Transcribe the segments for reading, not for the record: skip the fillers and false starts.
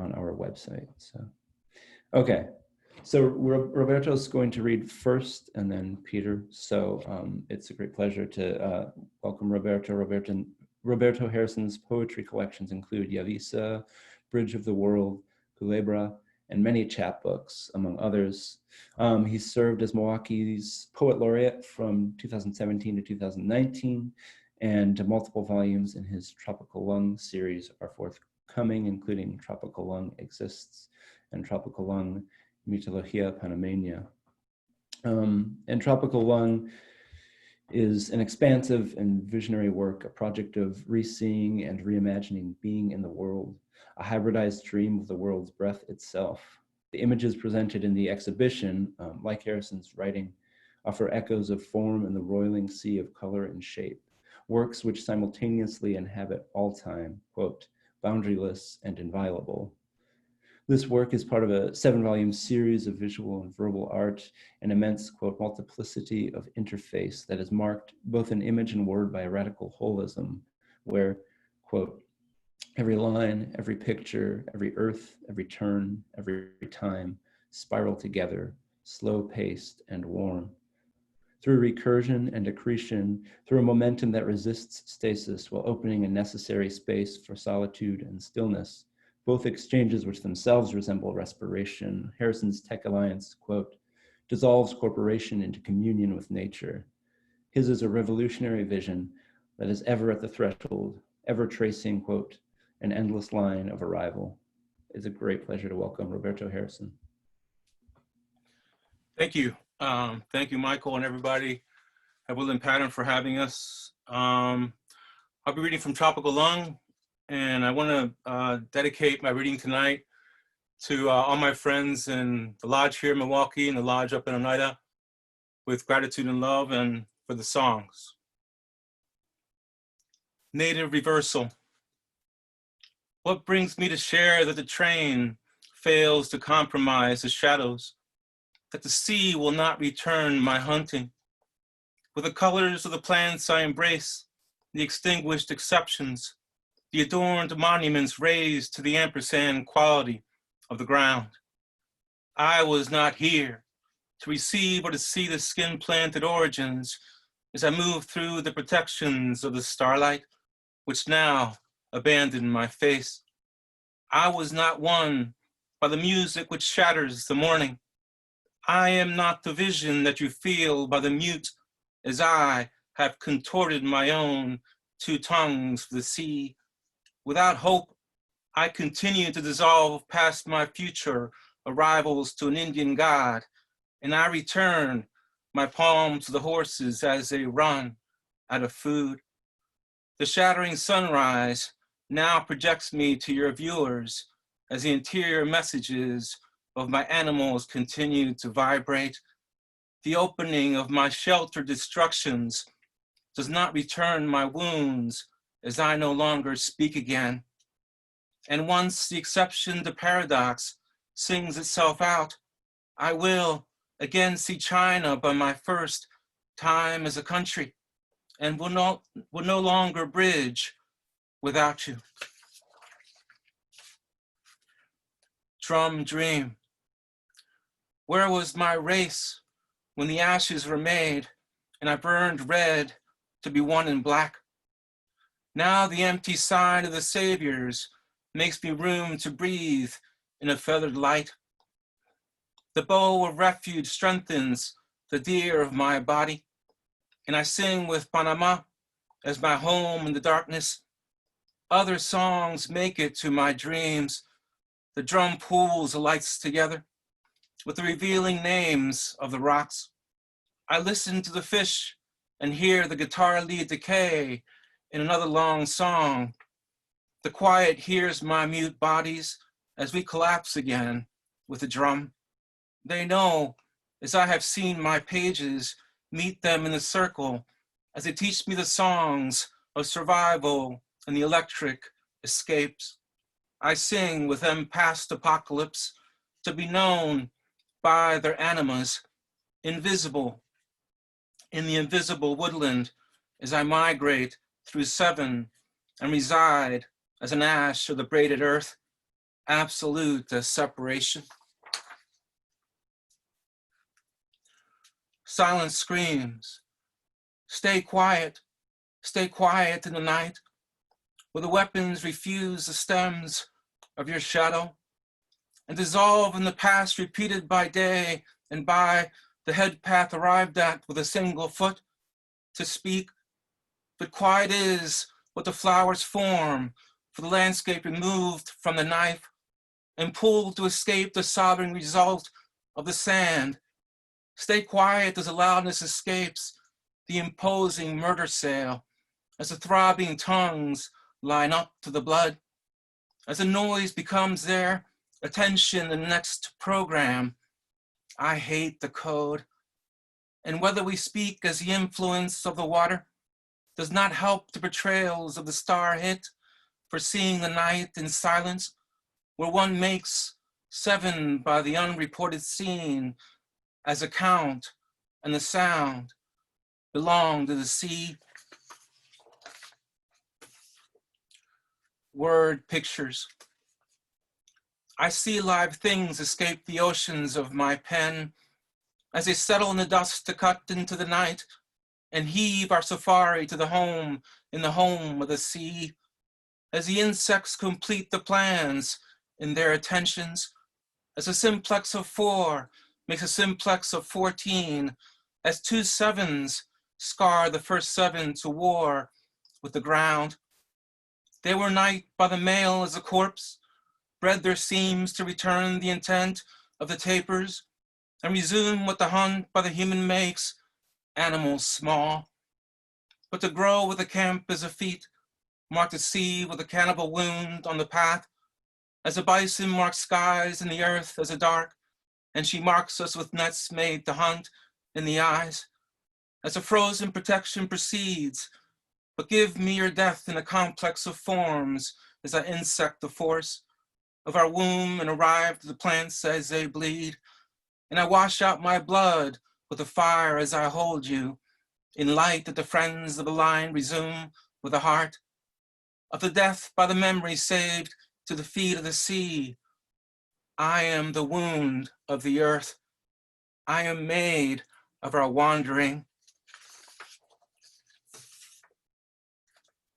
on our website. So, okay. So Roberto's going to read first and then Peter. So it's a great pleasure to welcome Roberto. Roberto Harrison's poetry collections include Yavisa, Bridge of the World, Culebra, and many chapbooks, among others. He served as Milwaukee's Poet Laureate from 2017 to 2019, and multiple volumes in his Tropical Lung series are forthcoming, including Tropical Lung Exists and Tropical Lung Mitologia Panamena. And Tropical Lung is an expansive and visionary work, a project of re-seeing and reimagining being in the world, a hybridized dream of the world's breath itself. The images presented in the exhibition, like Harrison's writing, offer echoes of form in the roiling sea of color and shape, works which simultaneously inhabit all time, quote, boundaryless and inviolable. This work is part of a 7-volume series of visual and verbal art, an immense, quote, multiplicity of interface that is marked both in image and word by a radical holism, where, quote, every line, every picture, every earth, every turn, every time spiral together, slow-paced and warm. Through recursion and accretion, through a momentum that resists stasis while opening a necessary space for solitude and stillness, both exchanges which themselves resemble respiration. Harrison's Tech Alliance, quote, dissolves corporation into communion with nature. His is a revolutionary vision that is ever at the threshold, ever tracing, quote, an endless line of arrival. It's a great pleasure to welcome Roberto Harrison. Thank you. Thank you, Michael, and everybody at Woodland Pattern for having us. I'll be reading from Tropical Lung, and I want to dedicate my reading tonight to all my friends in the lodge here in Milwaukee and the lodge up in Oneida, with gratitude and love, and for the songs. Native Reversal. What brings me to share that the train fails to compromise the shadows, that the sea will not return my hunting? With the colors of the plants I embrace, the extinguished exceptions, the adorned monuments raised to the ampersand quality of the ground. I was not here to receive or to see the skin-planted origins as I moved through the protections of the starlight, which now abandon my face. I was not won by the music which shatters the morning. I am not the vision that you feel by the mute, as I have contorted my own 2 tongues for the sea. Without hope, I continue to dissolve past my future arrivals to an Indian god, and I return my palm to the horses as they run out of food. The shattering sunrise now projects me to your viewers as the interior messages of my animals continue to vibrate. The opening of my shelter destructions does not return my wounds as I no longer speak again. And once the exception to paradox sings itself out, I will again see China by my first time as a country, and will no longer bridge without you. Drum Dream. Where was my race when the ashes were made and I burned red to be one in black? Now the empty side of the saviors makes me room to breathe in a feathered light. The bow of refuge strengthens the deer of my body, and I sing with Panama as my home in the darkness. Other songs make it to my dreams. The drum pulls the lights together with the revealing names of the rocks. I listen to the fish and hear the guitar lead decay in another long song. The quiet hears my mute bodies as we collapse again with the drum. They know, as I have seen my pages meet them in the circle, as they teach me the songs of survival and the electric escapes. I sing with them past apocalypse to be known by their animas, invisible in the invisible woodland as I migrate through 7 and reside as an ash of the braided earth. absolute as separation. Silence screams, stay quiet in the night, where the weapons refuse the stems of your shadow and dissolve in the past repeated by day and by the head path arrived at with a single foot to speak. But quiet is what the flowers form for the landscape removed from the knife and pulled to escape the sobbing result of the sand. Stay quiet as the loudness escapes the imposing murder sail, as the throbbing tongues line up to the blood, as the noise becomes their attention in the next program. I hate the code. And whether we speak as the influence of the water does not help the portrayals of the star hit for seeing the night in silence, where one makes 7 by the unreported scene as a count and the sound belong to the sea. Word pictures. I see live things escape the oceans of my pen as they settle in the dust to cut into the night and heave our safari to the home in the home of the sea. As the insects complete the plans in their attentions, as a simplex of 4 makes a simplex of 14, as 2 7s scar the first 7 to war with the ground. They were night by the male as a corpse, bred their seams to return the intent of the tapers and resume what the hunt by the human makes animals small. But to grow with the camp as a feat, mark the sea with a cannibal wound on the path, as a bison marks skies and the earth as a dark, and she marks us with nets made to hunt in the eyes, as a frozen protection proceeds. But give me your death in a complex of forms as I insect the force of our womb and arrive to the plants as they bleed. And I wash out my blood with the fire as I hold you, in light that the friends of the line resume with a heart of the death by the memory saved to the feet of the sea. I am the wound of the earth. I am made of our wandering.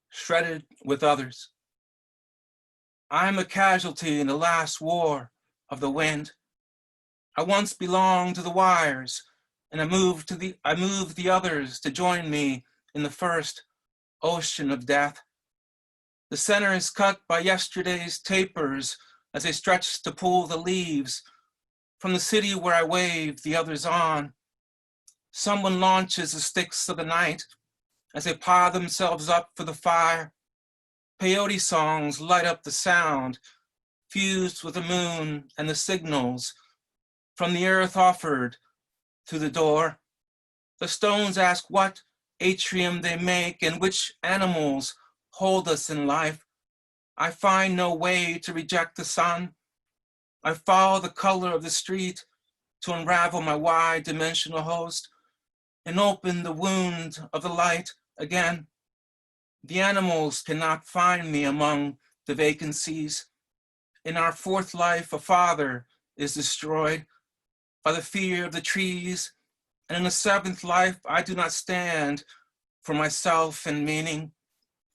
Shredded with others. I am a casualty in the last war of the wind. I once belonged to the wires, and I moved the others to join me in the first ocean of death. The center is cut by yesterday's tapers as they stretch to pull the leaves from the city where I waved the others on. Someone launches the sticks of the night as they pile themselves up for the fire. Peyote songs light up the sound, fused with the moon and the signals from the earth offered through the door. The stones ask what atrium they make and which animals hold us in life. I find no way to reject the sun. I follow the color of the street to unravel my wide dimensional host and open the wound of the light again. The animals cannot find me among the vacancies. In our 4th life, a father is destroyed by the fear of the trees. And in the 7th life, I do not stand for myself and meaning,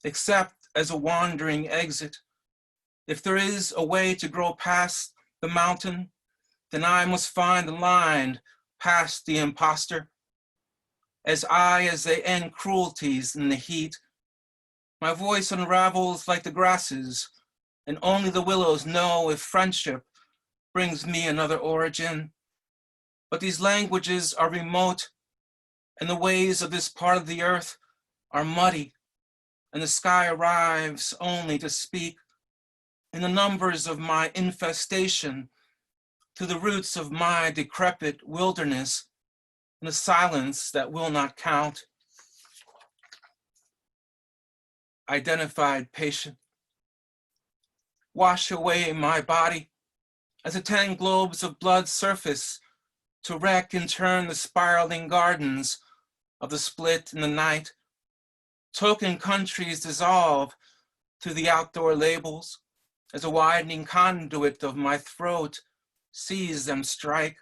except as a wandering exit. If there is a way to grow past the mountain, then I must find the line past the imposter. As they end cruelties in the heat, my voice unravels like the grasses, and only the willows know if friendship brings me another origin. But these languages are remote, and the ways of this part of the earth are muddy, and the sky arrives only to speak in the numbers of my infestation to the roots of my decrepit wilderness, in the silence that will not count. Identified patient. Wash away my body as the 10 globes of blood surface to wreck and turn the spiraling gardens of the split in the night. Token countries dissolve through the outdoor labels as a widening conduit of my throat sees them strike.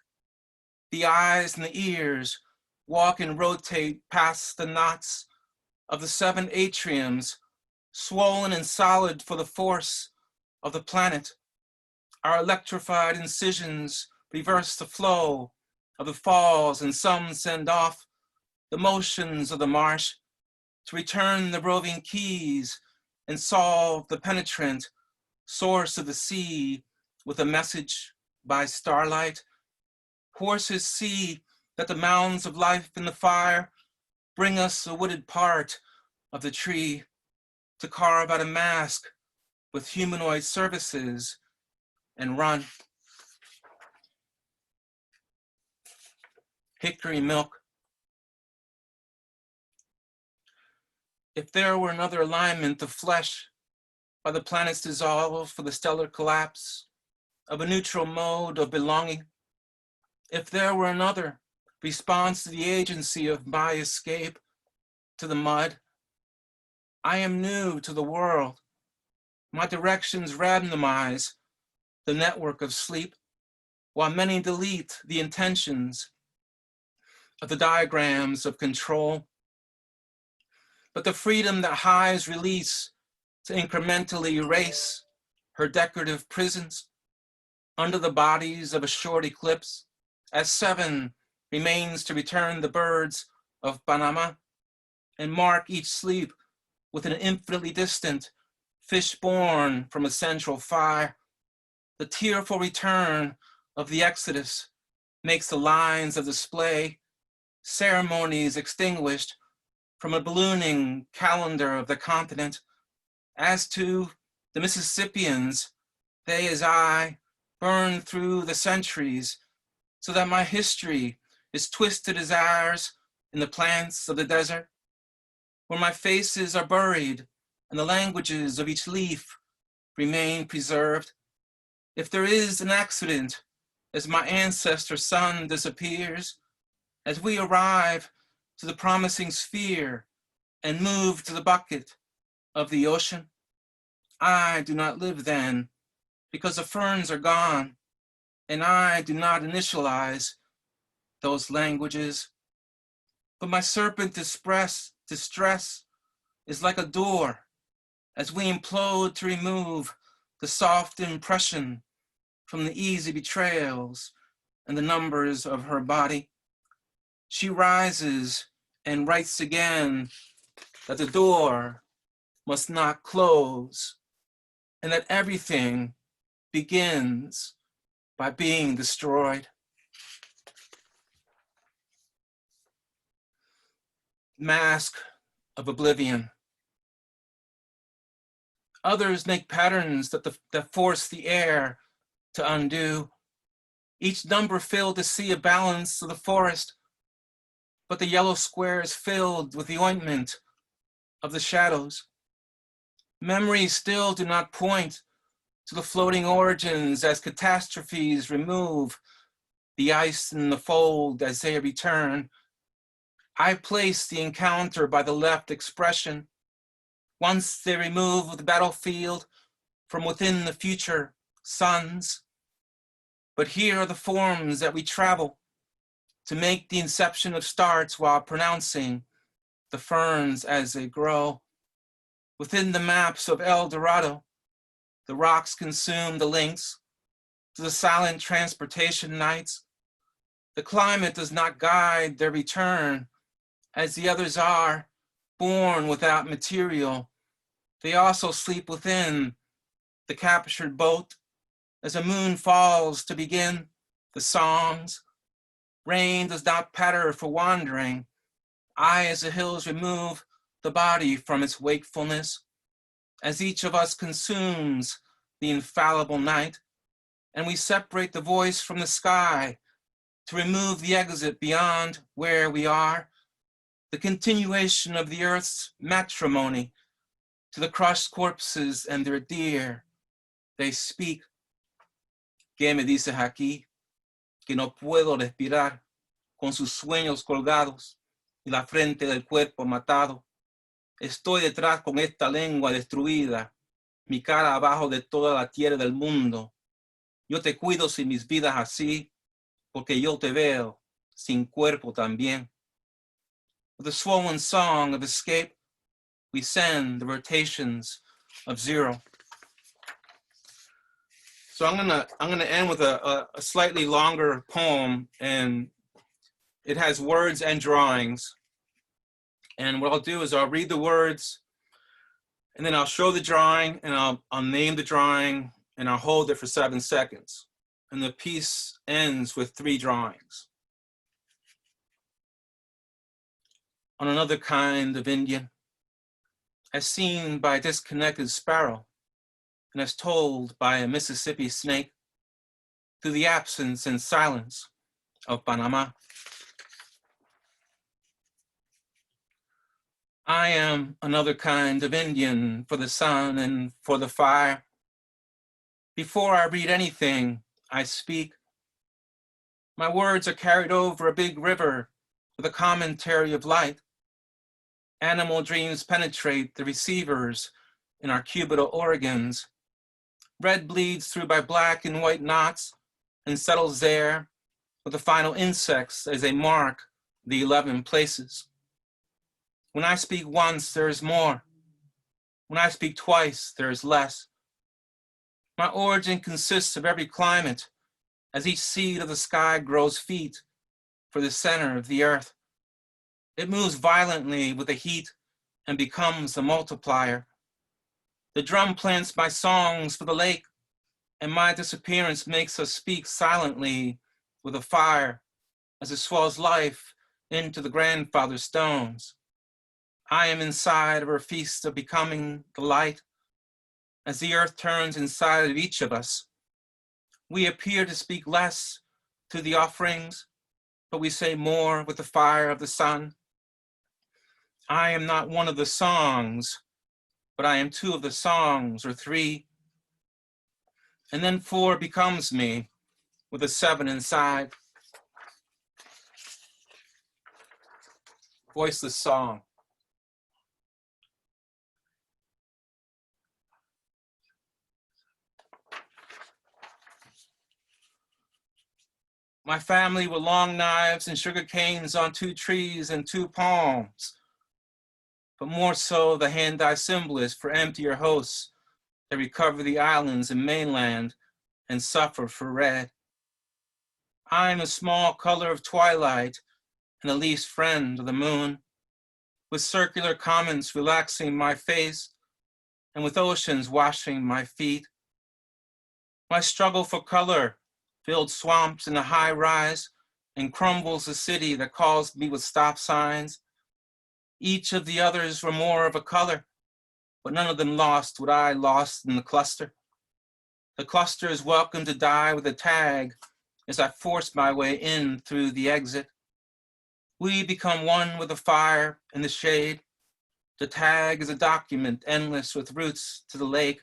The eyes and the ears walk and rotate past the knots of the 7 atriums, swollen and solid for the force of the planet. Our electrified incisions reverse the flow of the falls, and some send off the motions of the marsh to return the roving keys and solve the penetrant source of the sea with a message by starlight. Horses see that the mounds of life in the fire bring us a wooded part of the tree to carve out a mask with humanoid services and run. Hickory milk. If there were another alignment of flesh by the planet's dissolve for the stellar collapse of a neutral mode of belonging, if there were another response to the agency of my escape to the mud, I am new to the world. My directions randomize the network of sleep, while many delete the intentions of the diagrams of control. But the freedom that highs release to incrementally erase her decorative prisons under the bodies of a short eclipse, as 7 remains to return the birds of Panama and mark each sleep with an infinitely distant fish born from a central fire. The tearful return of the Exodus makes the lines of display ceremonies extinguished from a ballooning calendar of the continent. As to the Mississippians, they as I burn through the centuries so that my history is twisted as ours in the plants of the desert, where my faces are buried and the languages of each leaf remain preserved. If there is an accident as my ancestor's son disappears, as we arrive to the promising sphere and move to the bucket of the ocean, I do not live then because the ferns are gone, and I do not initialize those languages. But my serpent distress is like a door as we implode to remove the soft impression from the easy betrayals and the numbers of her body. She rises and writes again that the door must not close and that everything begins by being destroyed. Mask of oblivion. Others make patterns that force the air to undo. Each number filled to see a balance of the forest, but the yellow square is filled with the ointment of the shadows. Memories still do not point to the floating origins as catastrophes remove the ice in the fold as they return. I place the encounter by the left expression. Once they remove the battlefield from within the future suns. But here are the forms that we travel to make the inception of starts while pronouncing the ferns as they grow. Within the maps of El Dorado, the rocks consume the links to the silent transportation nights. The climate does not guide their return as the others are, born without material. They also sleep within the captured boat as a moon falls to begin the songs. Rain does not patter for wandering. I, as the hills remove the body from its wakefulness, as each of us consumes the infallible night, and we separate the voice from the sky to remove the exit beyond where we are, the continuation of the earth's matrimony to the crushed corpses and their dear. They speak. ¿Qué me dices aquí? Que no puedo respirar con sus sueños colgados y la frente del cuerpo matado. Estoy detrás con esta lengua destruida mi cara abajo de toda la tierra del mundo. Yo te cuido sin mis vidas así, porque yo te veo sin cuerpo también. With a swollen song of escape, we send the rotations of zero. So I'm gonna end with a slightly longer poem, and it has words and drawings. And what I'll do is I'll read the words, and then I'll show the drawing, and I'll name the drawing, and I'll hold it for 7 seconds. And the piece ends with 3 drawings. On another kind of Indian, as seen by a disconnected sparrow, and as told by a Mississippi snake, through the absence and silence of Panama. I am another kind of Indian for the sun and for the fire. Before I read anything, I speak. My words are carried over a big river with a commentary of light. Animal dreams penetrate the receivers in our cubital organs. Red bleeds through by black and white knots and settles there with the final insects as they mark the 11 places. When I speak once, there is more. When I speak twice, there is less. My origin consists of every climate, as each seed of the sky grows feet for the center of the earth. It moves violently with the heat and becomes a multiplier. The drum plants my songs for the lake, and my disappearance makes us speak silently with a fire as it swells life into the grandfather stones. I am inside of our feast of becoming the light. As the earth turns inside of each of us, we appear to speak less to the offerings, but we say more with the fire of the sun. I am not one of the songs, but I am 2 of the songs, or 3. And then 4 becomes me with a 7 inside. Voiceless song. My family with long knives and sugar canes on 2 trees and 2 palms, but more so the hand-eye symbolists for emptier hosts that recover the islands and mainland and suffer for red. I am a small color of twilight and the least friend of the moon, with circular comments relaxing my face and with oceans washing my feet. My struggle for color filled swamps in a high rise and crumbles a city that calls me with stop signs. Each of the others were more of a color, but none of them lost what I lost in the cluster. The cluster is welcome to die with a tag as I force my way in through the exit. We become one with the fire and the shade. The tag is a document endless with roots to the lake,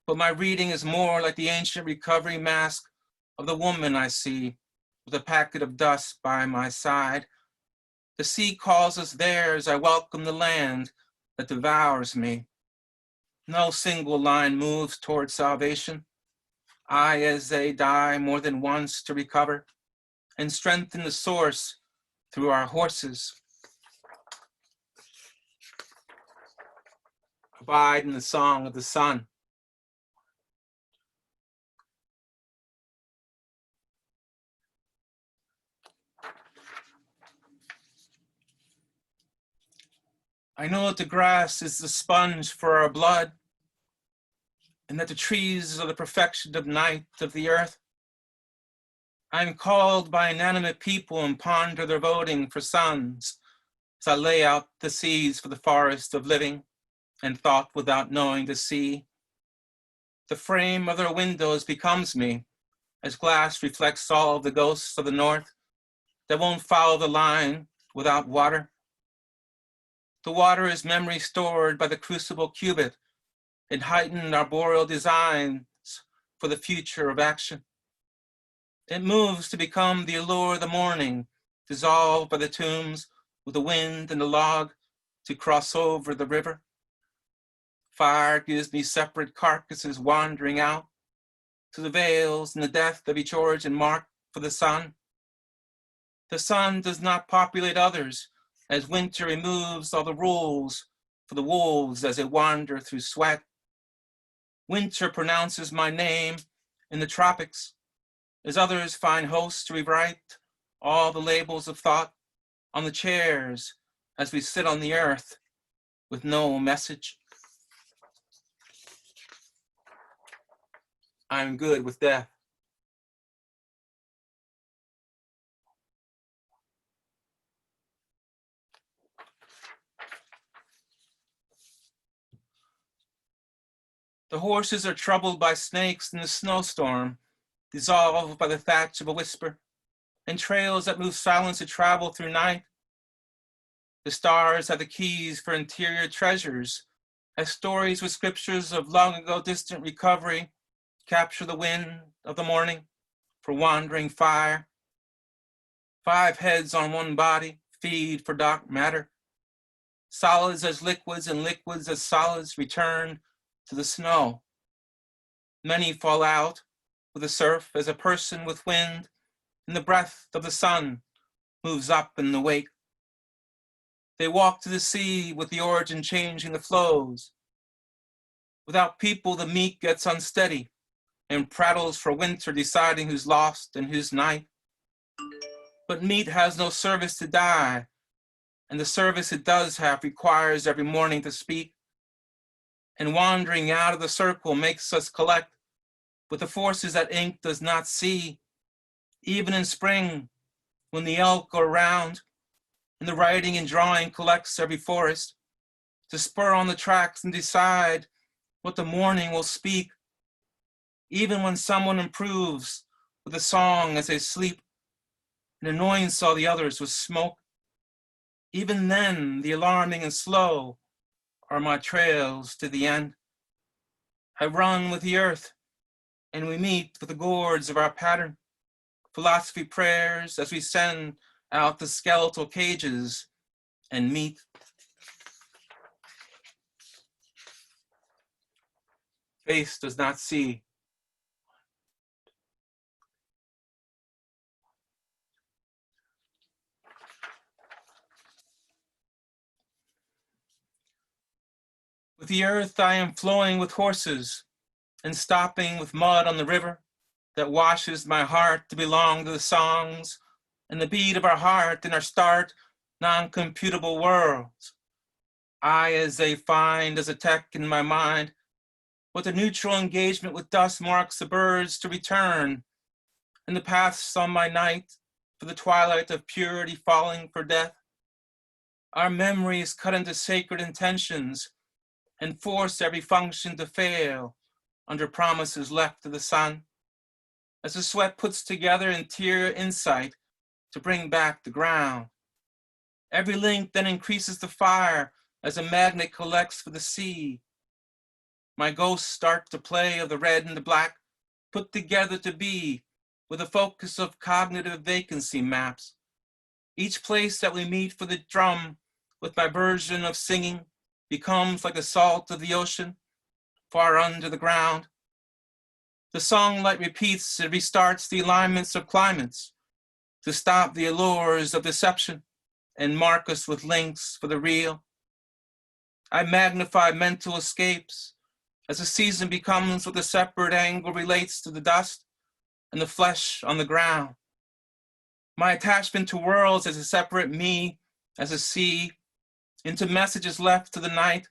but my reading is more like the ancient recovery mask of the woman I see with a packet of dust by my side. The sea calls us there as I welcome the land that devours me. No single line moves towards salvation. I, as they die more than once to recover and strengthen the source through our horses. Abide in the song of the sun. I know that the grass is the sponge for our blood, and that the trees are the perfection of night of the earth. I am called by inanimate people and ponder their voting for suns as I lay out the seeds for the forest of living and thought without knowing the sea. The frame of their windows becomes me as glass reflects all of the ghosts of the north that won't follow the line without water. The water is memory stored by the crucible cubit and heightened arboreal designs for the future of action. It moves to become the allure of the morning, dissolved by the tombs with the wind and the log to cross over the river. Fire gives me separate carcasses wandering out to the veils and the death of each origin marked for the sun. The sun does not populate others as winter removes all the rules for the wolves as they wander through sweat. Winter pronounces my name in the tropics as others find hosts to rewrite all the labels of thought on the chairs as we sit on the earth with no message. I'm good with death. The horses are troubled by snakes in the snowstorm, dissolved by the thatch of a whisper, and trails that move silence to travel through night. The stars have the keys for interior treasures, as stories with scriptures of long ago distant recovery capture the wind of the morning for wandering fire. 5 heads on one body feed for dark matter. Solids as liquids and liquids as solids return to the snow. Many fall out with the surf as a person with wind and the breath of the sun moves up in the wake. They walk to the sea with the origin changing the flows. Without people, the meat gets unsteady and prattles for winter, deciding who's lost and who's night. But meat has no service to die, and the service it does have requires every morning to speak. And wandering out of the circle makes us collect with the forces that ink does not see. Even in spring, when the elk go around, and the writing and drawing collects every forest, to spur on the tracks and decide what the morning will speak. Even when someone improves with a song as they sleep, and anoints all the others with smoke, even then the alarming and slow are my trails to the end. I run with the earth, and we meet with the gourds of our pattern, philosophy prayers as we send out the skeletal cages and meet. Face does not see. With the earth I am flowing with horses and stopping with mud on the river that washes my heart to belong to the songs and the beat of our heart in our stark, non-computable worlds. I, as they find as a tech in my mind, what the neutral engagement with dust marks the birds to return, and the paths on my night for the twilight of purity falling for death. Our memories cut into sacred intentions and force every function to fail under promises left to the sun. As the sweat puts together interior insight to bring back the ground. Every link then increases the fire as a magnet collects for the sea. My ghosts start to play of the red and the black, put together to be with a focus of cognitive vacancy maps. Each place that we meet for the drum with my version of singing becomes like the salt of the ocean, far under the ground. The songlight repeats, it restarts the alignments of climates to stop the allures of deception and mark us with links for the real. I magnify mental escapes as the season becomes what the separate angle relates to the dust and the flesh on the ground. My attachment to worlds as a separate me, as a sea, into messages left to the night.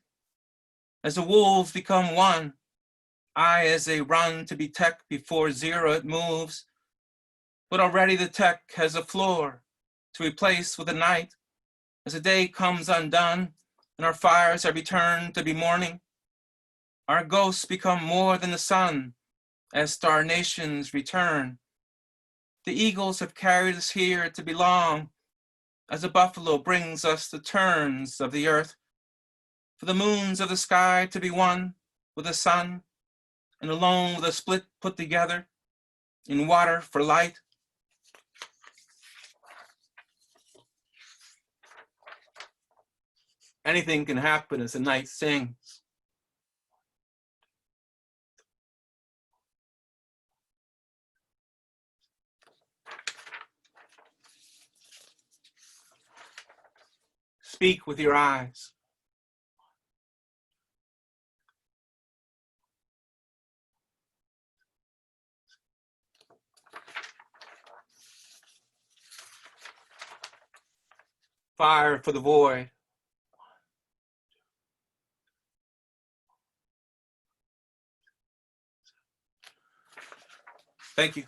As the wolves become one, I as they run to be tech before zero it moves. But already the tech has a floor to replace with the night. As the day comes undone and our fires are returned to be morning, our ghosts become more than the sun as star nations return. The eagles have carried us here to belong as a buffalo brings us the turns of the earth. For the moons of the sky to be one with the sun and alone with a split put together in water for light. Anything can happen as the night sings. speak with your eyes. Fire for the void. Thank you.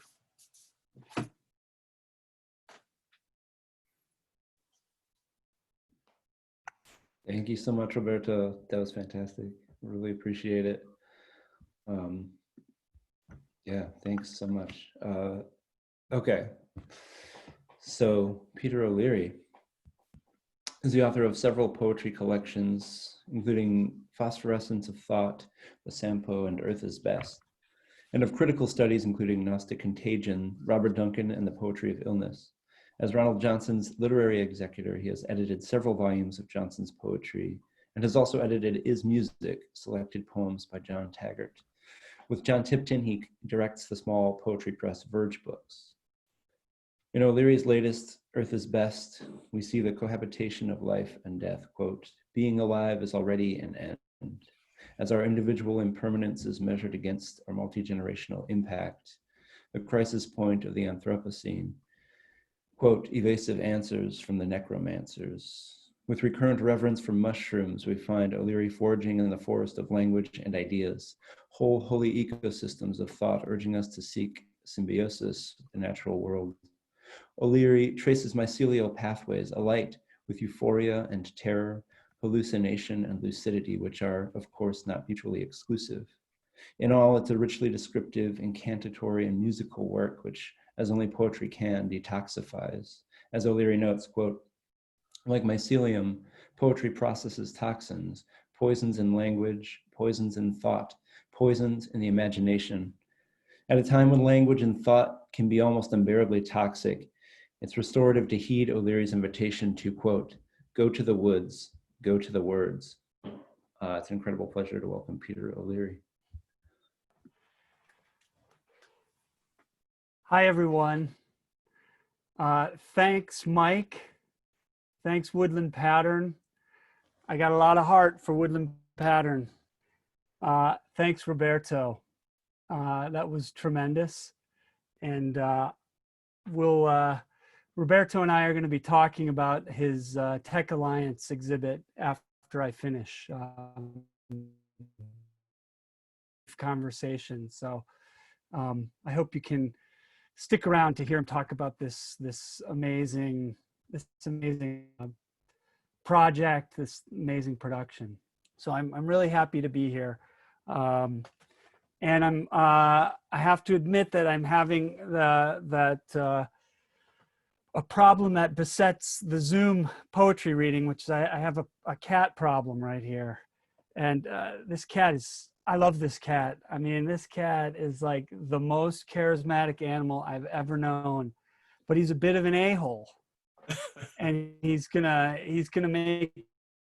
Thank you so much, Roberto. That was fantastic. Really appreciate it. Yeah, thanks so much. Okay, so Peter O'Leary is the author of several poetry collections, including Phosphorescence of Thought, The Sampo, and Earth is Best, and of critical studies including Gnostic Contagion, Robert Duncan, and the Poetry of Illness. As Ronald Johnson's literary executor, he has edited several volumes of Johnson's poetry and has also edited Is Music, selected poems by John Taggart. With John Tipton, he directs the small poetry press Verge Books. In O'Leary's latest, Earth is Best, we see the cohabitation of life and death, quote, being alive is already an end. As our individual impermanence is measured against our multi-generational impact, the crisis point of the Anthropocene, quote, evasive answers from the necromancers. With recurrent reverence for mushrooms, we find O'Leary foraging in the forest of language and ideas, whole holy ecosystems of thought urging us to seek symbiosis with the natural world. O'Leary traces mycelial pathways alight with euphoria and terror, hallucination and lucidity, which are, of course, not mutually exclusive. In all, it's a richly descriptive, incantatory, and musical work, which, as only poetry can, detoxifies. As O'Leary notes, quote, like mycelium, poetry processes toxins, poisons in language, poisons in thought, poisons in the imagination. At a time when language and thought can be almost unbearably toxic, it's restorative to heed O'Leary's invitation to, quote, go to the woods, go to the words. It's an incredible pleasure to welcome Peter O'Leary. Hi, everyone. Thanks, Mike. Thanks, Woodland Pattern. I got a lot of heart for Woodland Pattern. Thanks, Roberto. That was tremendous. And Roberto and I are going to be talking about his Tech Alliance exhibit after I finish conversation. So I hope you can stick around to hear him talk about this amazing project, this amazing production. So I'm really happy to be here, and I have to admit that I'm having a problem that besets the Zoom poetry reading, which is I have a cat problem right here, and this cat is. I love this cat. I mean, this cat is like the most charismatic animal I've ever known, but he's a bit of an a-hole, and he's gonna make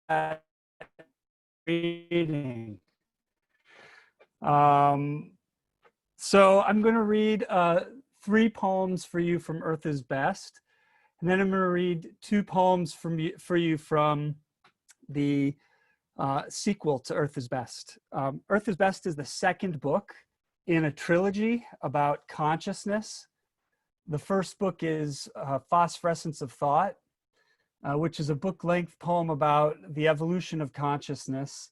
that reading. So I'm gonna read 3 poems for you from Earth is Best, and then I'm gonna read 2 poems for you from the sequel to Earth is Best. Earth is Best is the second book in a trilogy about consciousness. The first book is Phosphorescence of Thought, which is a book-length poem about the evolution of consciousness.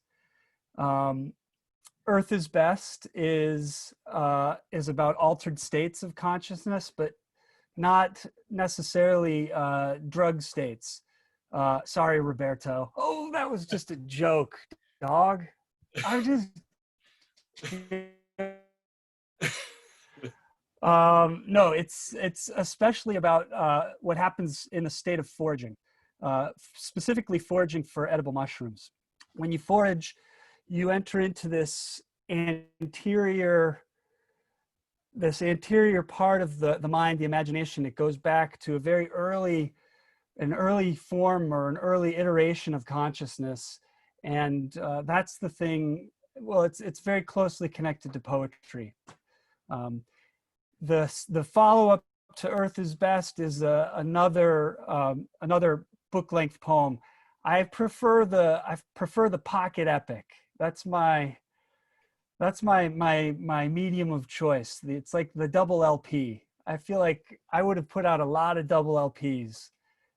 Earth is Best is about altered states of consciousness, but not necessarily drug states. Sorry, Roberto. Oh, that was just a joke, dog. I just no, it's especially about what happens in a state of foraging, specifically foraging for edible mushrooms. When you forage, you enter into this anterior part of the mind, the imagination. It goes back to an early form or an early iteration of consciousness, and that's the thing. Well, it's very closely connected to poetry. The follow-up to Earth is Best is another book-length poem. I prefer the pocket epic. That's my medium of choice. It's like the double LP. I feel like I would have put out a lot of double LPs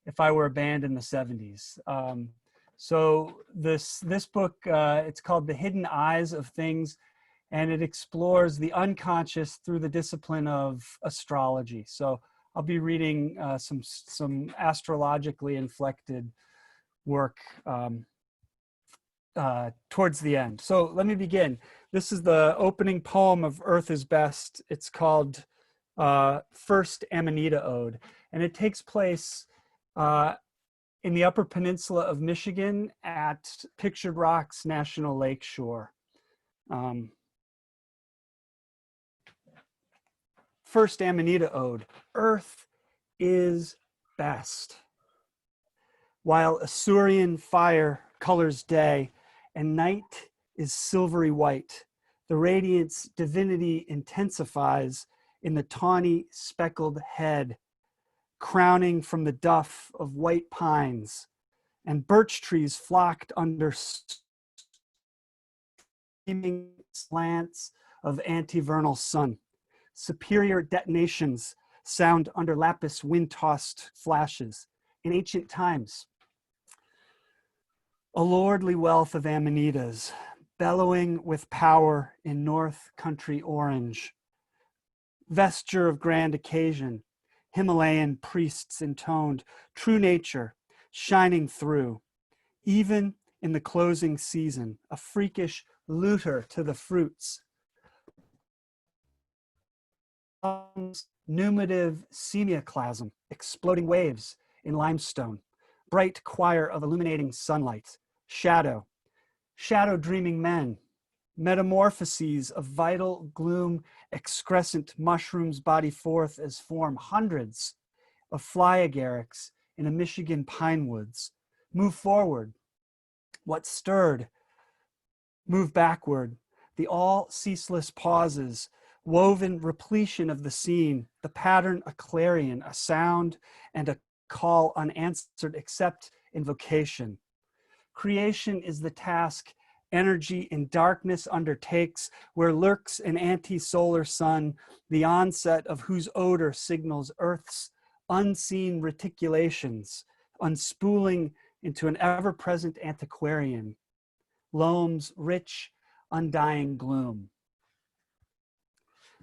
if I were a band in the 70s. So this book, it's called The Hidden Eyes of Things, and it explores the unconscious through the discipline of astrology. So I'll be reading some astrologically inflected work towards the end. So let me begin. This is the opening poem of Earth is Best. It's called First Amanita Ode, and it takes place in the Upper Peninsula of Michigan at Pictured Rocks National Lake Shore. First Amanita Ode. Earth is best. While Assyrian fire colors day and night is silvery white, the radiance divinity intensifies in the tawny speckled head, crowning from the duff of white pines and birch trees flocked under steaming slants of antevernal sun. Superior detonations sound under lapis wind-tossed flashes. In ancient times, a lordly wealth of amanitas, bellowing with power in north country orange, vesture of grand occasion, Himalayan priests intoned, true nature shining through. Even in the closing season, a freakish looter to the fruits. Numitive semioclasm, exploding waves in limestone, bright choir of illuminating sunlight, shadow dreaming men, metamorphoses of vital gloom, excrescent mushrooms body forth as form hundreds of fly agarics in a Michigan pine woods. Move forward. What stirred? Move backward. The all ceaseless pauses, woven repletion of the scene, the pattern a clarion, a sound and a call unanswered except invocation. Creation is the task energy in darkness undertakes, where lurks an anti-solar sun, the onset of whose odor signals Earth's unseen reticulations, unspooling into an ever-present antiquarian, loam's rich, undying gloom.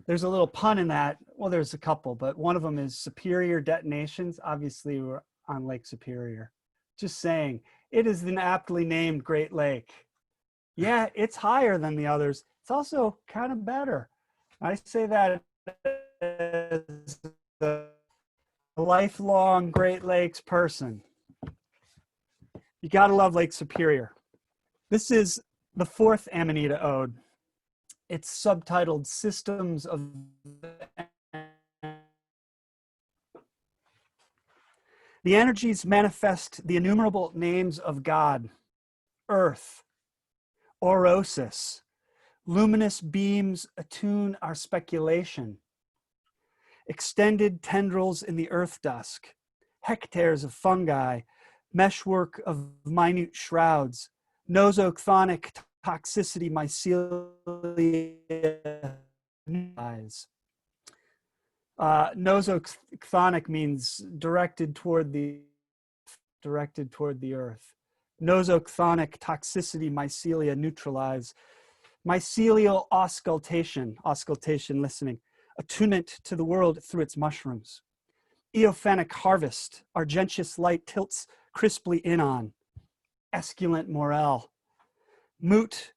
There's a little pun in that. Well, there's a couple, but one of them is superior detonations. Obviously, we're on Lake Superior. Just saying, it is an aptly named Great Lake. Yeah, it's higher than the others. It's also kind of better. I say that as a lifelong Great Lakes person. You gotta love Lake Superior. This is the fourth Amanita Ode. It's subtitled Systems of... The energies manifest the innumerable names of God, Earth, Orosis, luminous beams attune our speculation, extended tendrils in the earth dusk, hectares of fungi, meshwork of minute shrouds, nosochthonic toxicity mycelia eyes. Nosochthonic means directed toward the earth. Nosochthonic toxicity mycelia neutralize. Mycelial auscultation listening, attunement to the world through its mushrooms. Eophanic harvest, argentious light tilts crisply in on. Esculent morel. Moot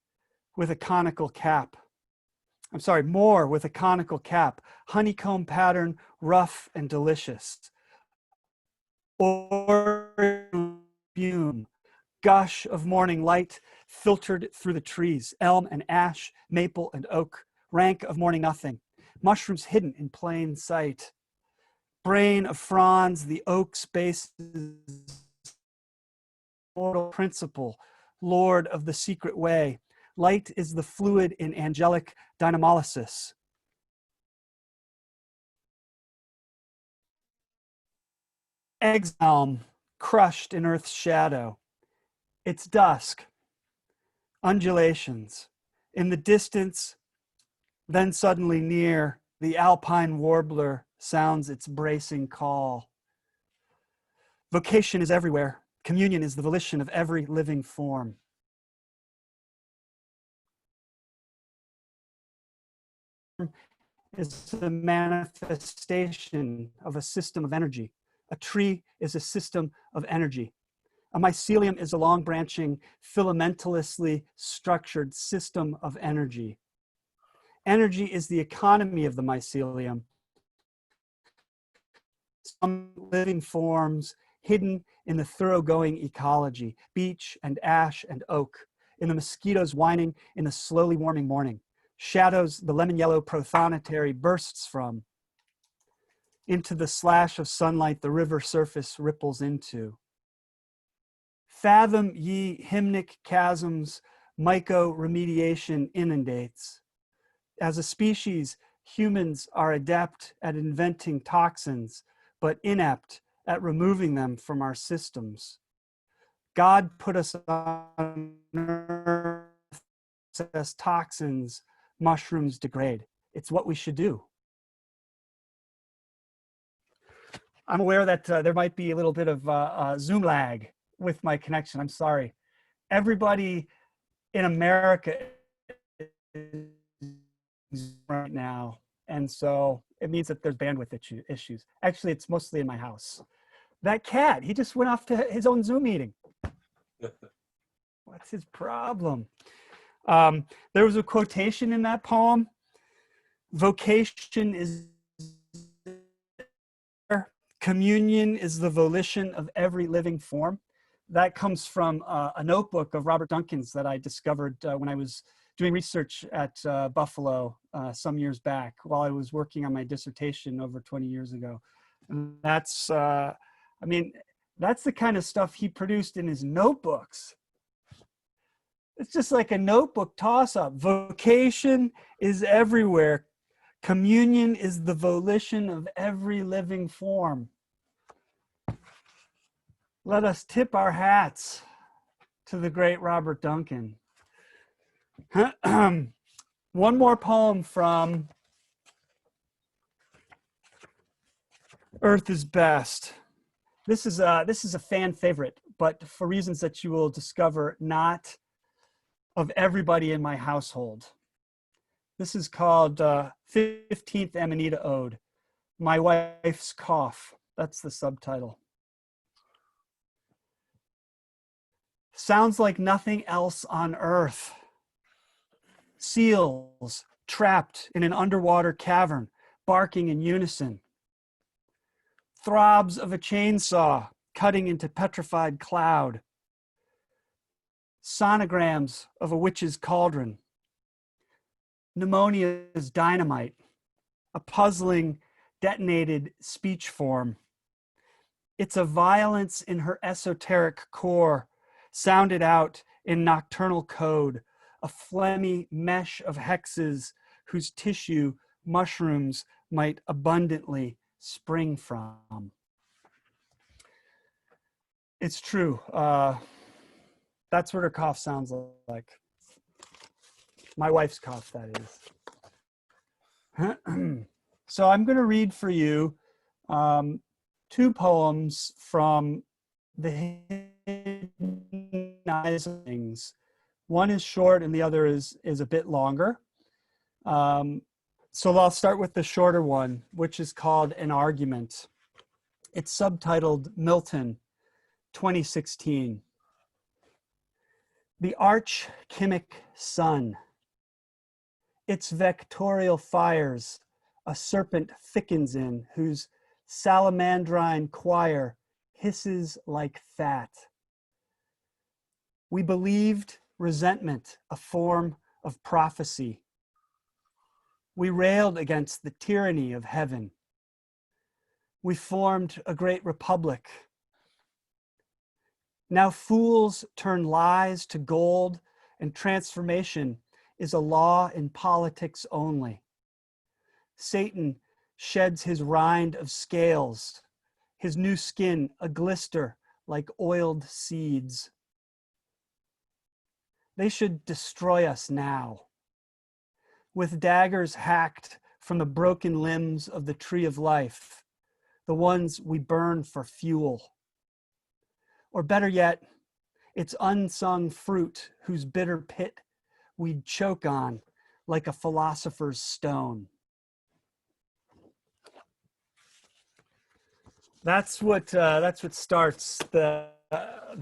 with a conical cap. More with a conical cap. Honeycomb pattern, rough and delicious. Or fume. Gush of morning light filtered through the trees, elm and ash, maple and oak, rank of morning nothing, mushrooms hidden in plain sight, brain of fronds, the oak's bases, mortal principle, lord of the secret way, light is the fluid in angelic dynamolysis. Exelm, crushed in earth's shadow, It's dusk, undulations. In the distance, then suddenly near, the alpine warbler sounds its bracing call. Vocation is everywhere. Communion is the volition of every living form. Is the manifestation of a system of energy. A tree is a system of energy. A mycelium is a long branching, filamentalously structured system of energy. Energy is the economy of the mycelium. Some living forms hidden in the thoroughgoing ecology, beech and ash and oak, in the mosquitoes whining in the slowly warming morning, shadows the lemon yellow prothonotary bursts from, into the slash of sunlight the river surface ripples into. Fathom ye hymnic chasms myco-remediation inundates. As a species, humans are adept at inventing toxins, but inept at removing them from our systems. God put us on earth as toxins, mushrooms degrade. It's what we should do. I'm aware that there might be a little bit of Zoom lag with my connection. I'm sorry. Everybody in America is right now. And so it means that there's bandwidth issues. Actually, it's mostly in my house. That cat, he just went off to his own Zoom meeting. What's his problem? There was a quotation in that poem. Vocation is communion is the volition of every living form. That comes from a notebook of Robert Duncan's that I discovered when I was doing research at Buffalo some years back while I was working on my dissertation over 20 years ago. And that's, I mean, that's the kind of stuff he produced in his notebooks. It's just like a notebook toss-up. Vocation is everywhere. Communion is the volition of every living form. Let us tip our hats to the great Robert Duncan. One more poem from Earth is Best. This is a fan favorite, but for reasons that you will discover, not of everybody in my household. This is called 15th Amanita Ode, My Wife's Cough. That's the subtitle. Sounds like nothing else on earth. Seals trapped in an underwater cavern, barking in unison. Throbs of a chainsaw cutting into petrified cloud. Sonograms of a witch's cauldron. Pneumonia's dynamite, a puzzling, detonated speech form. It's a violence in her esoteric core, sounded out in nocturnal code, a phlegmy mesh of hexes whose tissue mushrooms might abundantly spring from. It's true. That's what her cough sounds like. My wife's cough, that is. So I'm going to read for you two poems from the Hidden Eyes of Things. One is short and the other is a bit longer. So I'll start with the shorter one, which is called An Argument. It's subtitled Milton, 2016. The arch-chimic sun. Its vectorial fires a serpent thickens in, whose salamandrine choir hisses like fat. We believed resentment a form of prophecy. We railed against the tyranny of heaven. We formed a great republic. Now fools turn lies to gold, and transformation is a law in politics only. Satan sheds his rind of scales, his new skin a glister like oiled seeds. They should destroy us now. With daggers hacked from the broken limbs of the tree of life, the ones we burn for fuel. Or better yet, its unsung fruit whose bitter pit we'd choke on like a philosopher's stone. That's what starts the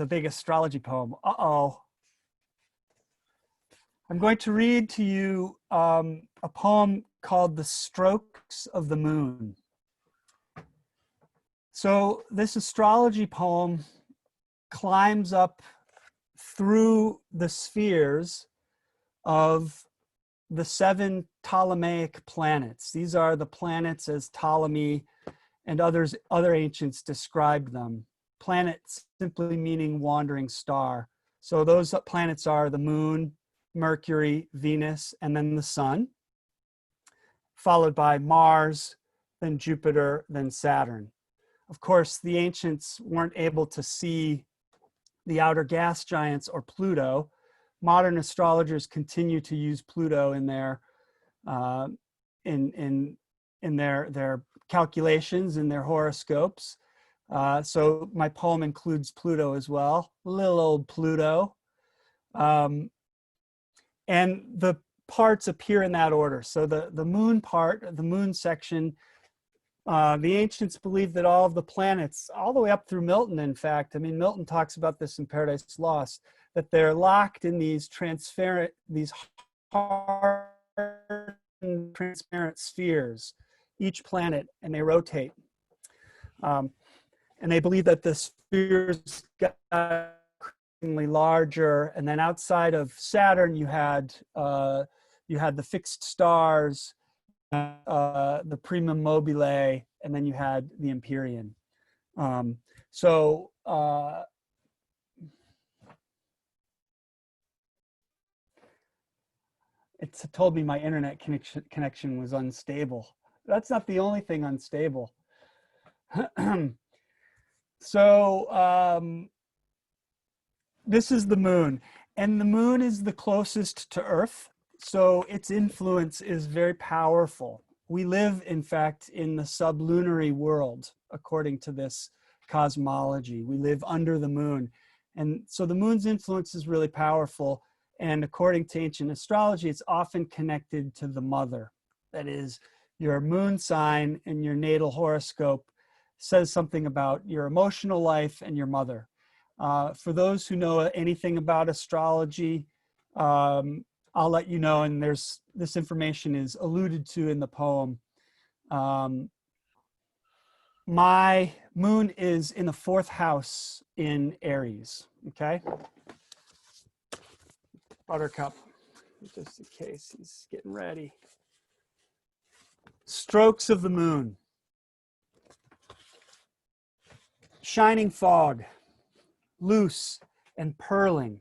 big astrology poem. Uh-oh. I'm going to read to you a poem called The Strokes of the Moon. So this astrology poem climbs up through the spheres of the 7 Ptolemaic planets. These are the planets as Ptolemy and other ancients described them. Planets simply meaning wandering star. So those planets are the moon, Mercury, Venus, and then the sun, followed by Mars, then Jupiter, then Saturn. Of course, the ancients weren't able to see the outer gas giants or Pluto. Modern astrologers continue to use Pluto in their their calculations, in their horoscopes. So my poem includes Pluto as well, little old Pluto. And the parts appear in that order. So the moon part, the moon section, the ancients believed that all of the planets, all the way up through Milton, in fact, I mean, Milton talks about this in Paradise Lost, that they're locked in these transparent, these hard transparent spheres, each planet, and they rotate. And they believe that the spheres got increasingly larger, and then outside of Saturn, you had the fixed stars, the primum mobile, and then you had the Empyrean. It's told me my internet connection was unstable. That's not the only thing unstable. So this is the moon, and the moon is the closest to Earth, so its influence is very powerful. We live, in fact, in the sublunary world, according to this cosmology. We live under the moon, and so the moon's influence is really powerful. And according to ancient astrology, it's often connected to the mother. That is, your moon sign and your natal horoscope says something about your emotional life and your mother. For those who know anything about astrology, I'll let you know, and this information is alluded to in the poem. My moon is in the 4th house in Aries, okay? Buttercup, just in case he's getting ready. Strokes of the moon. Shining fog, loose and purling.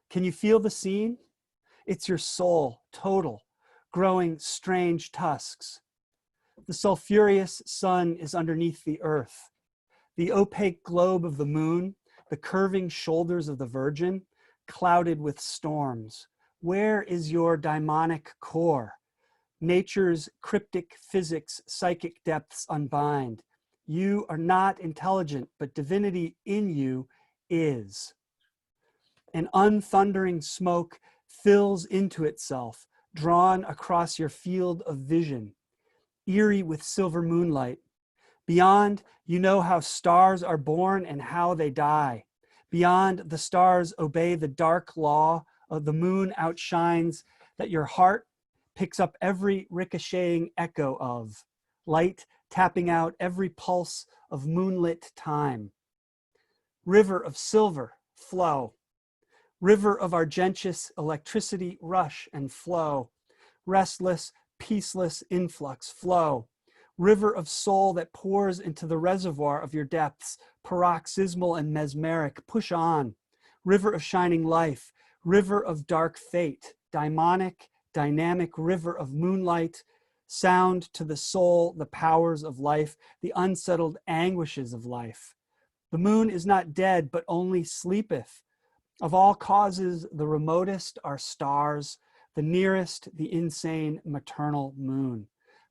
Can you feel the scene? It's your soul, total, growing strange tusks. The sulfurous sun is underneath the earth. The opaque globe of the moon, the curving shoulders of the Virgin, clouded with storms. Where is your daimonic core? Nature's cryptic physics, psychic depths unbind. You are not intelligent, but divinity in you is. An unthundering smoke fills into itself, drawn across your field of vision, eerie with silver moonlight. Beyond, you know how stars are born and how they die. Beyond, the stars obey the dark law of the moon outshines that your heart picks up every ricocheting echo of. Light tapping out every pulse of moonlit time. River of silver, flow. River of argentious electricity, rush and flow. Restless, peaceless influx, flow. River of soul that pours into the reservoir of your depths, paroxysmal and mesmeric, push on. River of shining life, river of dark fate, daimonic, dynamic river of moonlight, sound to the soul the powers of life, the unsettled anguishes of life. The moon is not dead, but only sleepeth. Of all causes, the remotest are stars, the nearest, the insane maternal moon.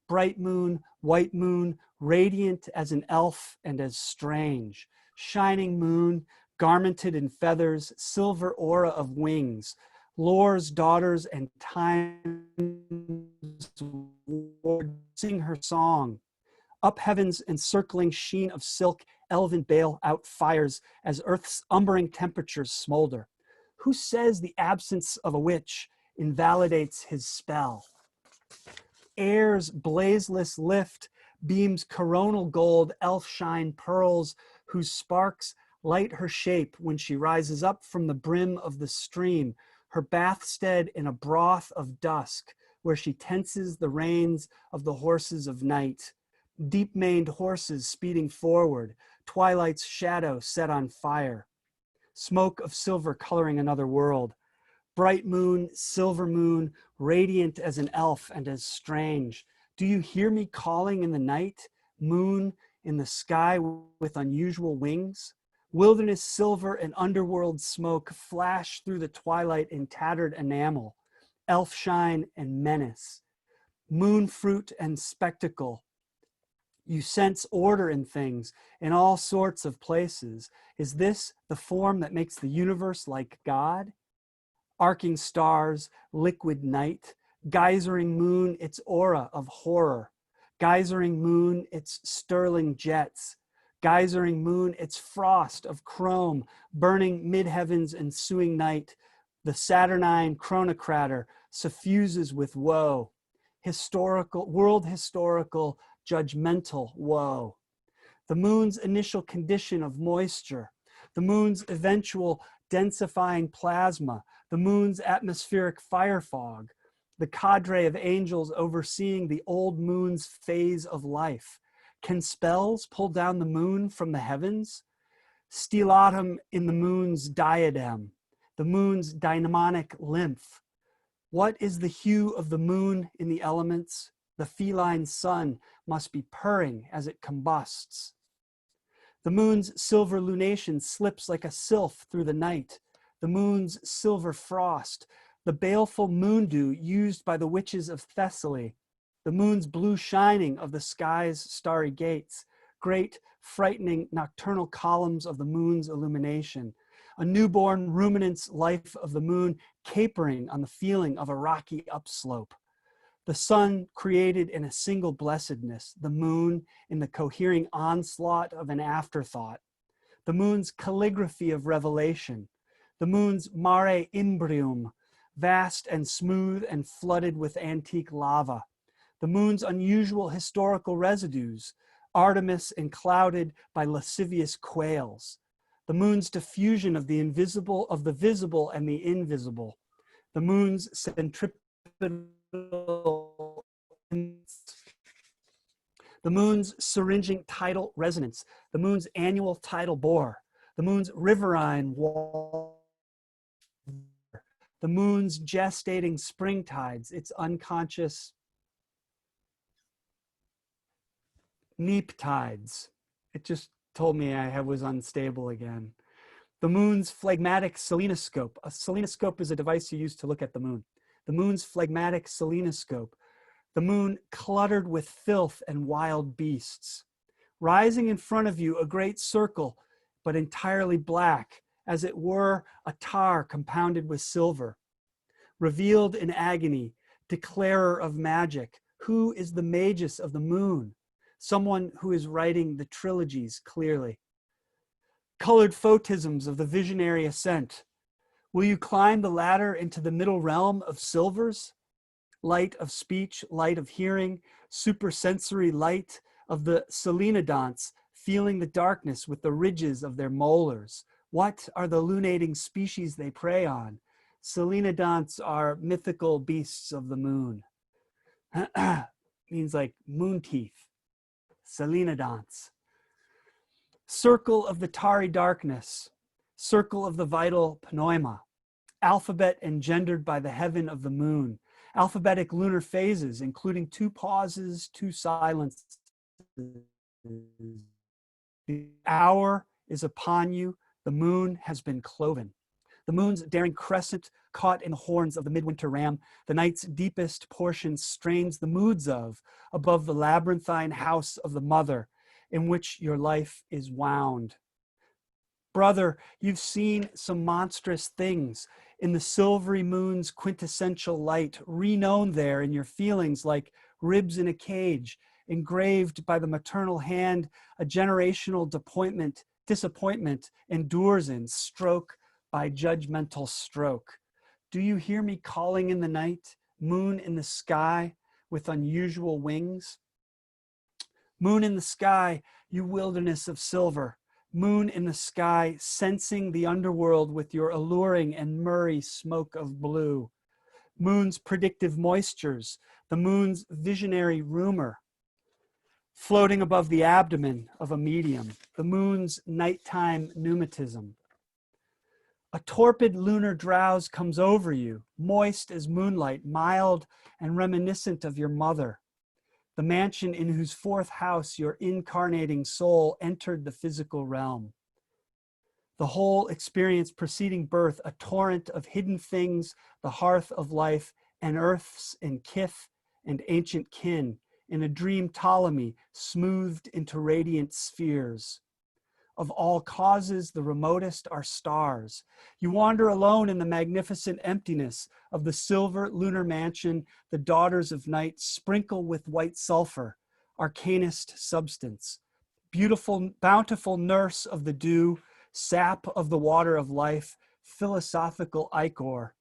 Bright moon, white moon, radiant as an elf and as strange. Shining moon, garmented in feathers, silver aura of wings. Lore's daughters and time's ward sing her song. Up heaven's encircling sheen of silk, elven bale out fires as earth's umbering temperatures smolder. Who says the absence of a witch invalidates his spell? Air's blazeless lift beams coronal gold, elf shine pearls, whose sparks light her shape when she rises up from the brim of the stream, her bathstead in a broth of dusk, where she tenses the reins of the horses of night. Deep-maned horses speeding forward, twilight's shadow set on fire. Smoke of silver coloring another world. Bright moon, silver moon, radiant as an elf and as strange. Do you hear me calling in the night? Moon in the sky with unusual wings? Wilderness silver and underworld smoke flash through the twilight in tattered enamel. Elf shine and menace. Moon fruit and spectacle. You sense order in things in all sorts of places. Is this the form that makes the universe like God? Arcing stars, liquid night, geysering moon, its aura of horror. Geysering moon, its sterling jets. Geysering moon, its frost of chrome, burning mid-heaven's ensuing night. The Saturnine chronocrater suffuses with woe. Historical, world historical, judgmental woe. The moon's initial condition of moisture, the moon's eventual densifying plasma, the moon's atmospheric fire fog, the cadre of angels overseeing the old moon's phase of life. Can spells pull down the moon from the heavens? Stellatum in the moon's diadem, the moon's daimonic lymph. What is the hue of the moon in the elements? The feline sun must be purring as it combusts. The moon's silver lunation slips like a sylph through the night. The moon's silver frost, the baleful moon dew used by the witches of Thessaly. The moon's blue shining of the sky's starry gates. Great, frightening nocturnal columns of the moon's illumination. A newborn ruminant's life of the moon capering on the feeling of a rocky upslope. The sun created in a single blessedness, the moon in the cohering onslaught of an afterthought, the moon's calligraphy of revelation, the moon's mare imbrium, vast and smooth and flooded with antique lava, the moon's unusual historical residues, Artemis enclouded by lascivious quails, the moon's diffusion of the invisible, of the visible and the invisible, the moon's centripetal, the moon's syringing tidal resonance, the moon's annual tidal bore, the moon's riverine wall, the moon's gestating spring tides, its unconscious neap tides. It just told me I was unstable again. The moon's phlegmatic selenoscope. A selenoscope is a device you use to look at the moon. The moon's phlegmatic selenoscope. The moon cluttered with filth and wild beasts. Rising in front of you, a great circle, but entirely black, as it were a tar compounded with silver. Revealed in agony, declarer of magic, who is the magus of the moon? Someone who is writing the trilogies clearly. Colored photisms of the visionary ascent. Will you climb the ladder into the middle realm of silvers? Light of speech, light of hearing, supersensory light of the selenodonts, feeling the darkness with the ridges of their molars. What are the lunating species they prey on? Selenodonts are mythical beasts of the moon. Means like moon teeth. Selenodonts. Circle of the tarry darkness. Circle of the vital pneuma. Alphabet engendered by the heaven of the moon. Alphabetic lunar phases, including 2 pauses, 2 silences. The hour is upon you. The moon has been cloven. The moon's daring crescent caught in the horns of the midwinter ram, the night's deepest portion strains the moods of, above the labyrinthine house of the mother, in which your life is wound. Brother, you've seen some monstrous things in the silvery moon's quintessential light, reknown there in your feelings like ribs in a cage, engraved by the maternal hand, a generational disappointment endures in, stroke by judgmental stroke. Do you hear me calling in the night, moon in the sky with unusual wings? Moon in the sky, you wilderness of silver, moon in the sky, sensing the underworld with your alluring and murry smoke of blue. Moon's predictive moistures, the moon's visionary rumor, floating above the abdomen of a medium, the moon's nighttime pneumatism. A torpid lunar drowse comes over you, moist as moonlight, mild and reminiscent of your mother, the mansion in whose fourth house your incarnating soul entered the physical realm. The whole experience preceding birth, a torrent of hidden things, the hearth of life, and earths and kith and ancient kin, in a dream Ptolemy smoothed into radiant spheres. Of all causes, the remotest are stars. You wander alone in the magnificent emptiness of the silver lunar mansion, the daughters of night sprinkle with white sulfur, arcanist substance. Beautiful, bountiful nurse of the dew, sap of the water of life, philosophical ichor.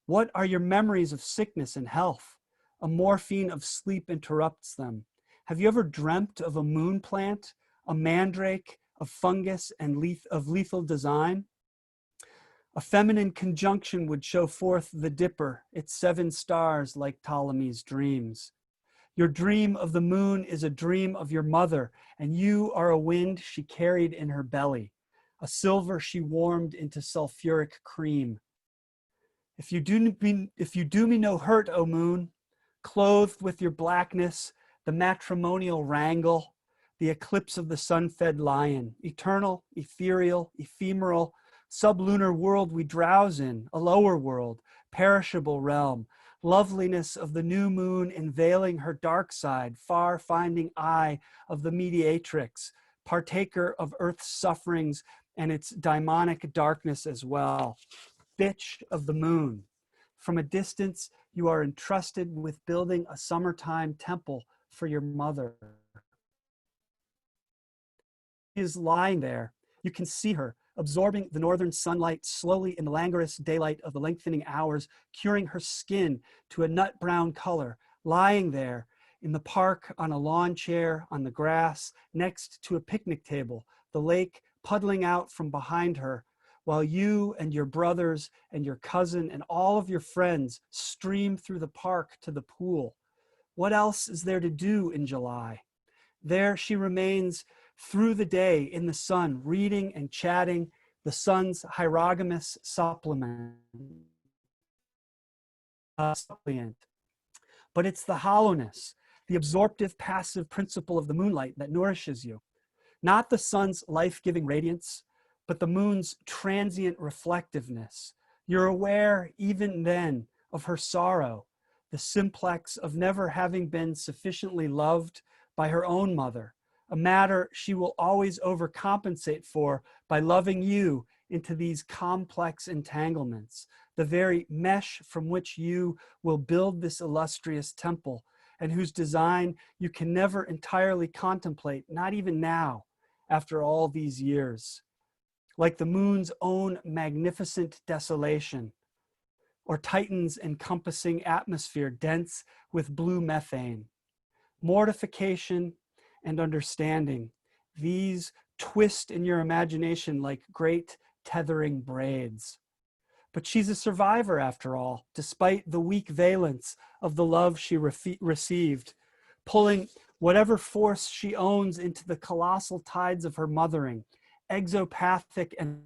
What are your memories of sickness and health? A morphine of sleep interrupts them. Have you ever dreamt of a moon plant, a mandrake, of fungus and of lethal design? A feminine conjunction would show forth the dipper, its 7 stars like Ptolemy's dreams. Your dream of the moon is a dream of your mother, and you are a wind she carried in her belly, a silver she warmed into sulfuric cream. If you do me no hurt, O moon, clothed with your blackness, the matrimonial wrangle, the eclipse of the sun-fed lion, eternal, ethereal, ephemeral, sublunar world we drowse in, a lower world, perishable realm, loveliness of the new moon unveiling her dark side, far-finding eye of the mediatrix, partaker of earth's sufferings and its daimonic darkness as well. Bitch of the moon. From a distance, you are entrusted with building a summertime temple for your mother. She is lying there. You can see her, absorbing the northern sunlight slowly in the languorous daylight of the lengthening hours, curing her skin to a nut brown color, lying there in the park on a lawn chair, on the grass, next to a picnic table, the lake puddling out from behind her, while you and your brothers and your cousin and all of your friends stream through the park to the pool. What else is there to do in July? There she remains through the day in the sun, reading and chatting the sun's hierogamous supplement. But it's the hollowness, the absorptive passive principle of the moonlight that nourishes you. Not the sun's life-giving radiance, but the moon's transient reflectiveness. You're aware even then of her sorrow, the simplex of never having been sufficiently loved by her own mother, a matter she will always overcompensate for by loving you into these complex entanglements, the very mesh from which you will build this illustrious temple, and whose design you can never entirely contemplate, not even now, after all these years. Like the moon's own magnificent desolation, or Titan's encompassing atmosphere dense with blue methane. Mortification and understanding, these twist in your imagination like great tethering braids. But she's a survivor after all, despite the weak valence of the love she received, pulling whatever force she owns into the colossal tides of her mothering, exopathic and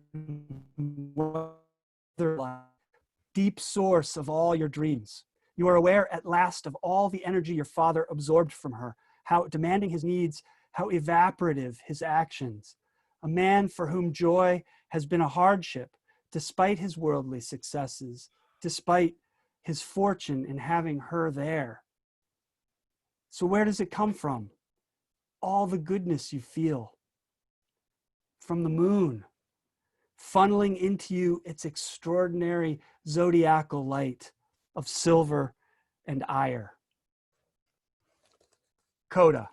deep source of all your dreams. You are aware at last of all the energy your father absorbed from her, how demanding his needs, how evaporative his actions. A man for whom joy has been a hardship, despite his worldly successes, despite his fortune in having her there. So where does it come from? All the goodness you feel. From the moon, funneling into you its extraordinary zodiacal light of silver and ire. Coda.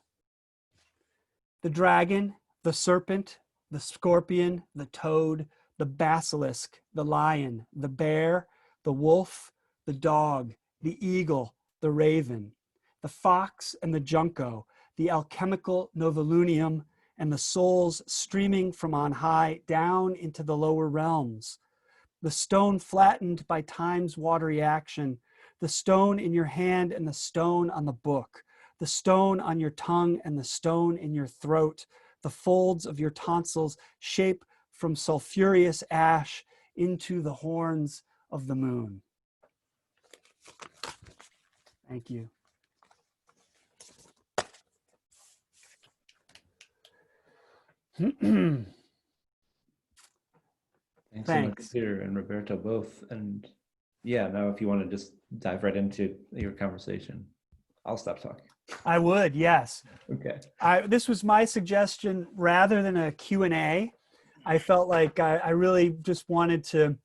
The dragon, the serpent, the scorpion, the toad, the basilisk, the lion, the bear, the wolf, the dog, the eagle, the raven, the fox and the junco, the alchemical novolunium, and the souls streaming from on high down into the lower realms. The stone flattened by time's watery action, the stone in your hand and the stone on the book, the stone on your tongue and the stone in your throat, the folds of your tonsils shape from sulfurous ash into the horns of the moon. Thank you. Thanks so much, Thanks. Peter and Roberto, both. And yeah, now if you want to just dive right into your conversation, I'll stop talking. I would, yes. Okay. This was my suggestion rather than a Q&A. I felt like I really just wanted to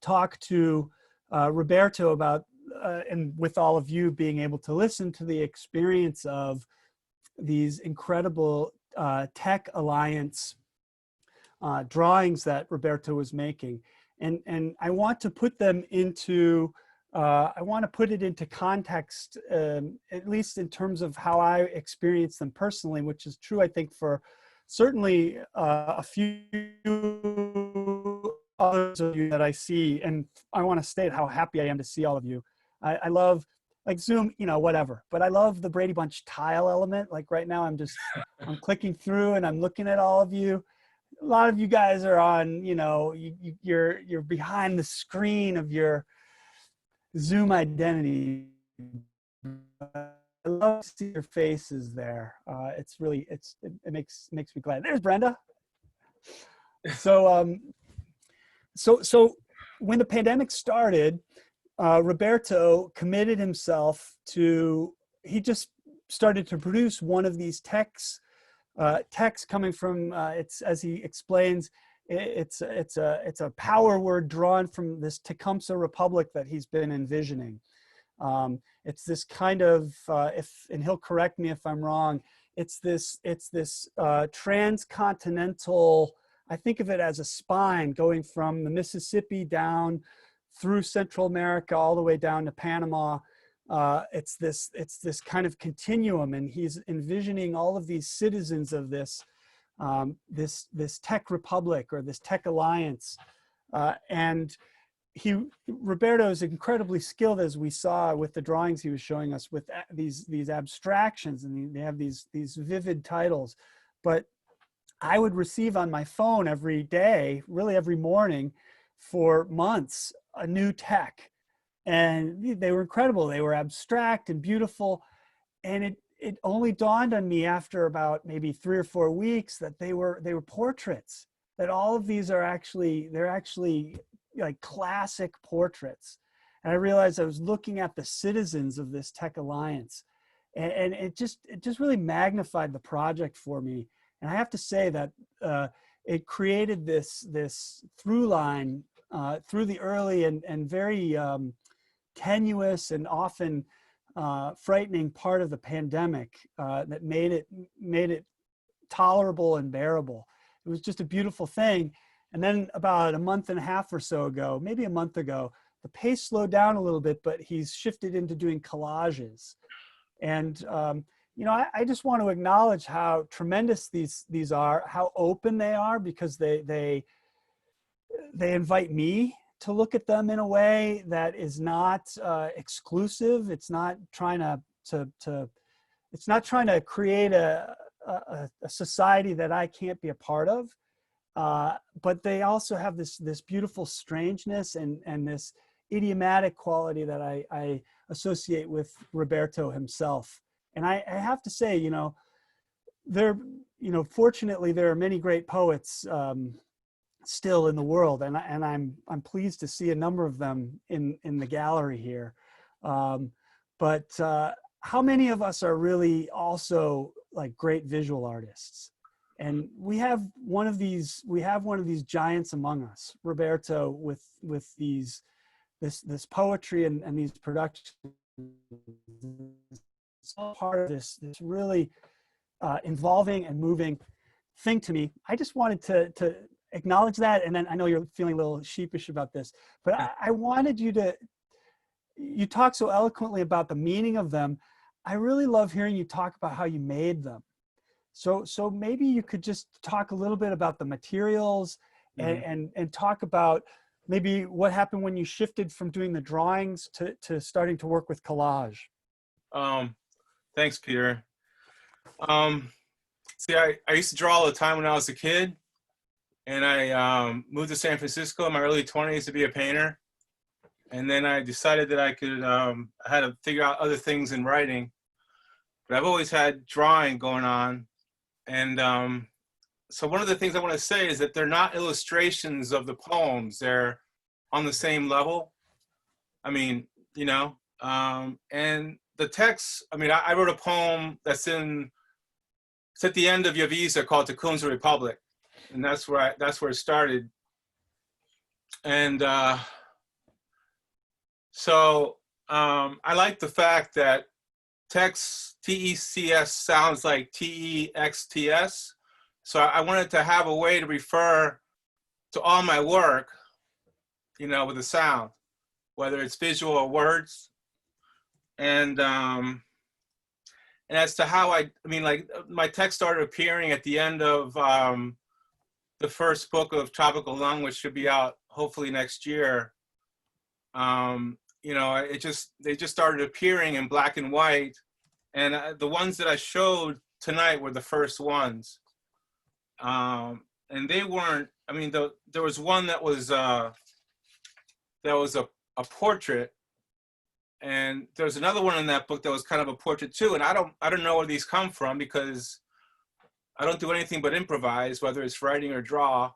talk to Roberto about, and with all of you being able to listen to the experience of these incredible Tech Alliance drawings that Roberto was making. And I want to put them into, I want to put it into context, at least in terms of how I experience them personally, which is true, I think, for certainly a few others of you that I see. And I want to state how happy I am to see all of you. I love, like Zoom, you know, whatever, but I love the Brady Bunch tile element. Like right now I'm clicking through and I'm looking at all of you. A lot of you guys are on, you know, you're behind the screen of your Zoom identity. I love to see your faces there. It's really, it makes me glad. There's Brenda. So, so when the pandemic started, Roberto committed himself to, he just started to produce one of these texts coming from, it's, as he explains, it's a power word drawn from this Tecumseh Republic that he's been envisioning. It's this kind of, and he'll correct me if I'm wrong, it's this transcontinental, I think of it as a spine going from the Mississippi down through Central America all the way down to Panama. It's this kind of continuum, and he's envisioning all of these citizens of this this tech republic or this tech alliance, and Roberto is incredibly skilled, as we saw with the drawings he was showing us, with these abstractions, and they have these vivid titles. But I would receive on my phone every day, really every morning, for months, a new tech. And they were incredible. They were abstract and beautiful. And it only dawned on me after about maybe 3 or 4 weeks that they were portraits, that all of these are actually, they're actually like classic portraits. And I realized I was looking at the citizens of this Tech Alliance, and it just really magnified the project for me. And I have to say that it created this through line through the early and very tenuous and often frightening part of the pandemic that made it tolerable and bearable. It was just a beautiful thing. And then about a month and a half or so ago, maybe a month ago, the pace slowed down a little bit, but he's shifted into doing collages. And you know, I just want to acknowledge how tremendous these are, how open they are, because they invite me to look at them in a way that is not exclusive. It's not trying it's not trying to create a society that I can't be a part of. But they also have this beautiful strangeness and this idiomatic quality that I associate with Roberto himself. And I have to say, you know, fortunately there are many great poets, still in the world, and I'm pleased to see a number of them in the gallery here. But how many of us are really also like great visual artists? And we have one of these giants among us, Roberto, with this poetry and these productions. It's all part of this really involving and moving thing to me. I just wanted to acknowledge that, and then I know you're feeling a little sheepish about this, but I wanted you talk so eloquently about the meaning of them. I really love hearing you talk about how you made them. So maybe you could just talk a little bit about the materials and talk about maybe what happened when you shifted from doing the drawings to starting to work with collage. Thanks, Peter. See, I used to draw all the time when I was a kid, and I moved to San Francisco in my early 20s to be a painter. And then I decided that I had to figure out other things in writing. But I've always had drawing going on. And so one of the things I want to say is that they're not illustrations of the poems. They're on the same level. I mean, you know, and the text, I mean, I wrote a poem it's at the end of Yavisa called Tecumseh Republic. And that's where it started. And so I like the fact that text, T-E-C-S, sounds like T-E-X-T-S. So I wanted to have a way to refer to all my work, you know, with a sound, whether it's visual or words. And as to how I mean, like, my text started appearing at the end of the first book of Tropical Lung, which should be out hopefully next year. You know, they just started appearing in black and white, and the ones that I showed tonight were the first ones, and they weren't. I mean, there was one that was a portrait, and there's another one in that book that was kind of a portrait too. And I don't know where these come from, because I don't do anything but improvise, whether it's writing or draw,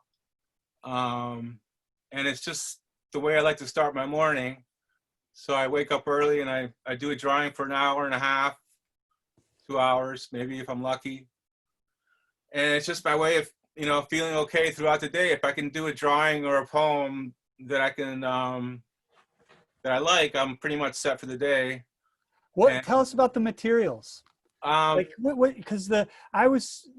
and it's just the way I like to start my morning. So I wake up early and I do a drawing for an hour and a half, 2 hours, maybe if I'm lucky. And it's just my way of, you know, feeling okay throughout the day. If I can do a drawing or a poem that I can, that I like, I'm pretty much set for the day. Tell us about the materials. Like what, because I was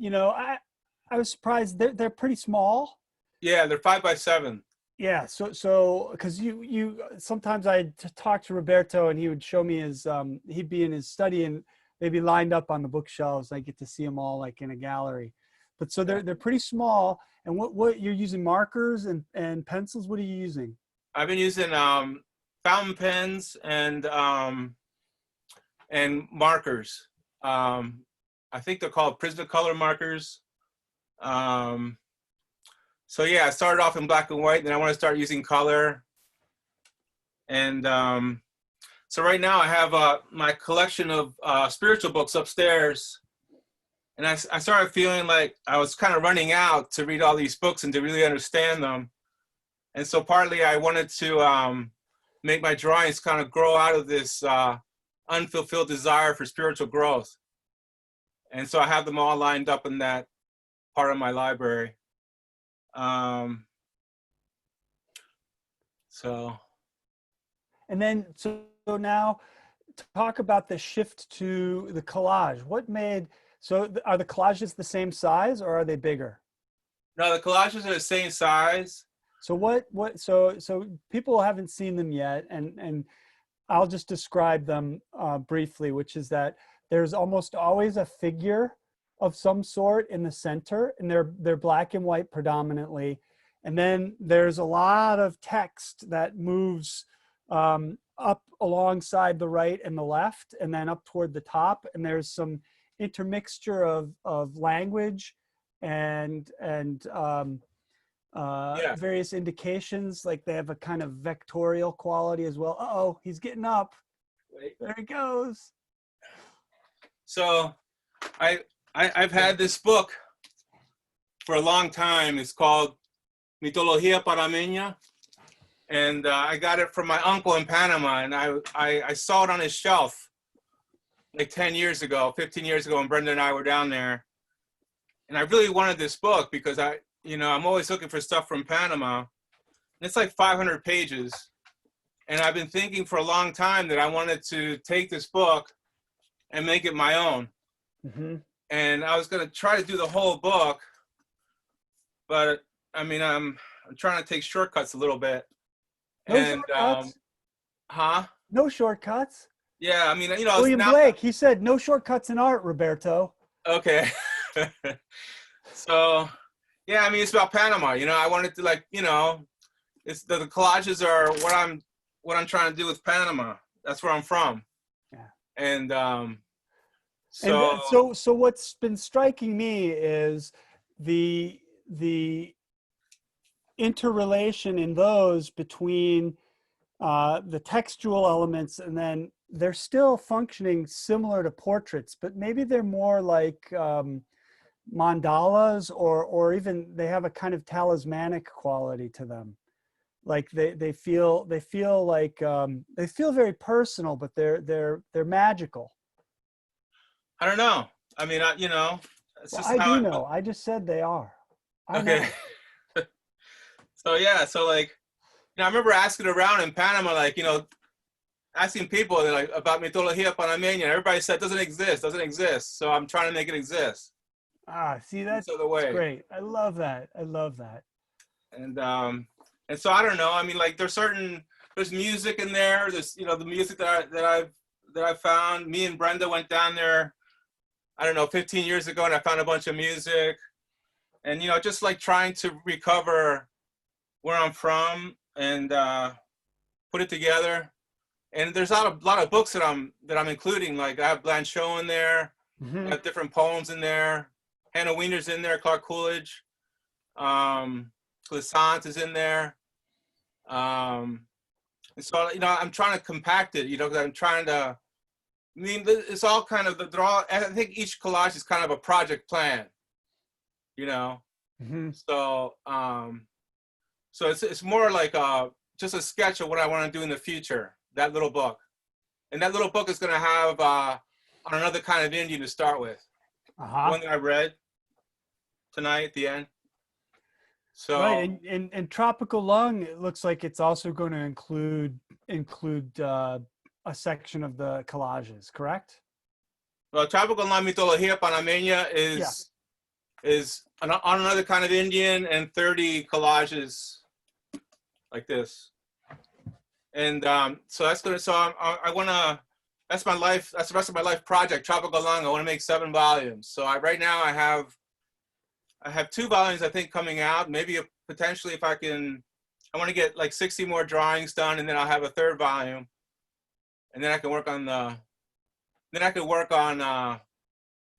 surprised they're pretty small. Yeah, they're 5x7. Yeah, so because you sometimes I'd talk to Roberto and he would show me his he'd be in his study and they'd be lined up on the bookshelves. I get to see them all like in a gallery, but so they're pretty small. And what you're using, markers and pencils? What are you using? I've been using fountain pens and markers. I think they're called Prismacolor markers. So yeah, I started off in black and white, and then I want to start using color. And so right now I have my collection of spiritual books upstairs. And I started feeling like I was kind of running out to read all these books and to really understand them. And so partly I wanted to make my drawings kind of grow out of this unfulfilled desire for spiritual growth. And so I have them all lined up in that part of my library. And then so now talk about the shift to the collage. Are the collages the same size or are they bigger? No, the collages are the same size. So so people haven't seen them yet, and I'll just describe them briefly, which is that there's almost always a figure of some sort in the center, and they're black and white predominantly. And then there's a lot of text that moves up alongside the right and the left, and then up toward the top. And there's some intermixture of language and various indications, like they have a kind of vectorial quality as well. Uh-oh, he's getting up. Wait. There he goes. So I've had this book for a long time. It's called Mitología Panameña. And I got it from my uncle in Panama, and I saw it on his shelf like 10 years ago, 15 years ago, when Brenda and I were down there. And I really wanted this book because I'm always looking for stuff from Panama. And it's like 500 pages. And I've been thinking for a long time that I wanted to take this book and make it my own. Mm-hmm. And I was going to try to do the whole book, but I mean, I'm trying to take shortcuts a little bit. No And shortcuts. No shortcuts. Yeah, I mean, William Blake, he said no shortcuts in art, Roberto. Okay. So, yeah, I mean, it's about Panama. I wanted to it's the collages are what I'm trying to do with Panama. That's where I'm from. Yeah. And so what's been striking me is the interrelation in those between the textual elements, and then they're still functioning similar to portraits, but maybe they're more like mandalas, or even they have a kind of talismanic quality to them. Like they feel like they feel very personal, but they're magical. I don't know. I mean, it's just I do know. I just said they are. Okay. So yeah, so I remember asking around in Panama, asking people about Mitología Panameña. Everybody said doesn't exist. So I'm trying to make it exist. See, that's great. I love that. And so I don't know. I mean, there's music in there. There's the music that I've found. Me and Brenda went down there, I don't know, 15 years ago, and I found a bunch of music. And just trying to recover where I'm from and put it together. And there's a lot of books that I'm including. Like I have Blanchot in there. Mm-hmm. I have different poems in there. Hannah Wiener's in there. Clark Coolidge. Glissant is in there. And so I'm trying to compact it. Because I'm trying to. I mean, it's all kind of I think each collage is kind of a project plan. Mm-hmm. So so it's more like just a sketch of what I want to do in the future. That little book, and that little book is going to have on another kind of Indian to start with. One that I read tonight at the end. So right, and Tropical Lung, it looks like it's also going to include a section of the collages, correct? Well, Tropical Lung Mitología Panameña is on another kind of Indian, and 30 collages like this. And so that's gonna. So I wanna. That's my life. That's the rest of my life project. Tropical Lung. I want to make 7 volumes. So right now I have 2 volumes I think coming out. Maybe potentially if I want to get 60 more drawings done, and then I'll have a 3rd volume. And then I can work on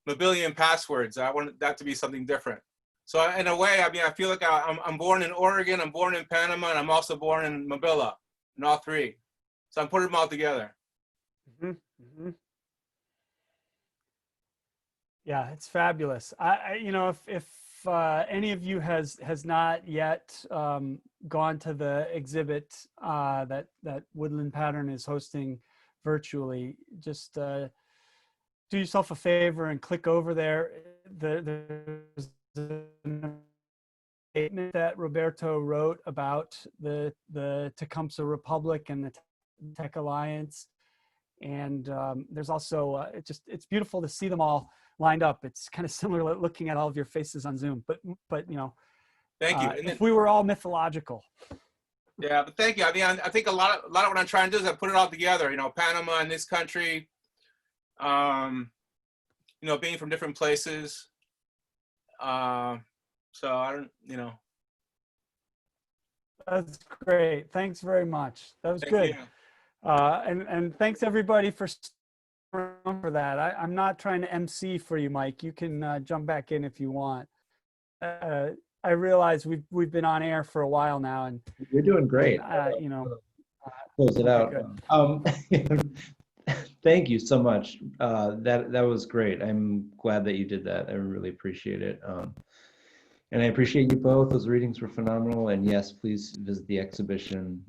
mobility and passwords. I want that to be something different. So in a way, I mean, I feel like I'm born in Oregon, I'm born in Panama, and I'm also born in Mobile, in all 3. So I'm putting them all together. Mm-hmm. Mm-hmm. Yeah, it's fabulous. I if any of you has not yet gone to the exhibit that Woodland Pattern is hosting virtually, just do yourself a favor and click over there. There's a statement that Roberto wrote about the Tecumseh Republic and the Tech Alliance, and there's also it's beautiful to see them all lined up. It's kind of similar looking at all of your faces on Zoom, but Thank you. If we were all mythological. Yeah, but thank you. I mean, I think a lot of what I'm trying to do is I put it all together. Panama and this country, being from different places. So I don't, That's great. Thanks very much. That was good. And thanks everybody for that. I'm not trying to MC for you, Mike. You can jump back in if you want. I realize we've been on air for a while now, and you're doing great. Close it out. Thank you so much. That was great. I'm glad that you did that. I really appreciate it. And I appreciate you both. Those readings were phenomenal. And yes, please visit the exhibition.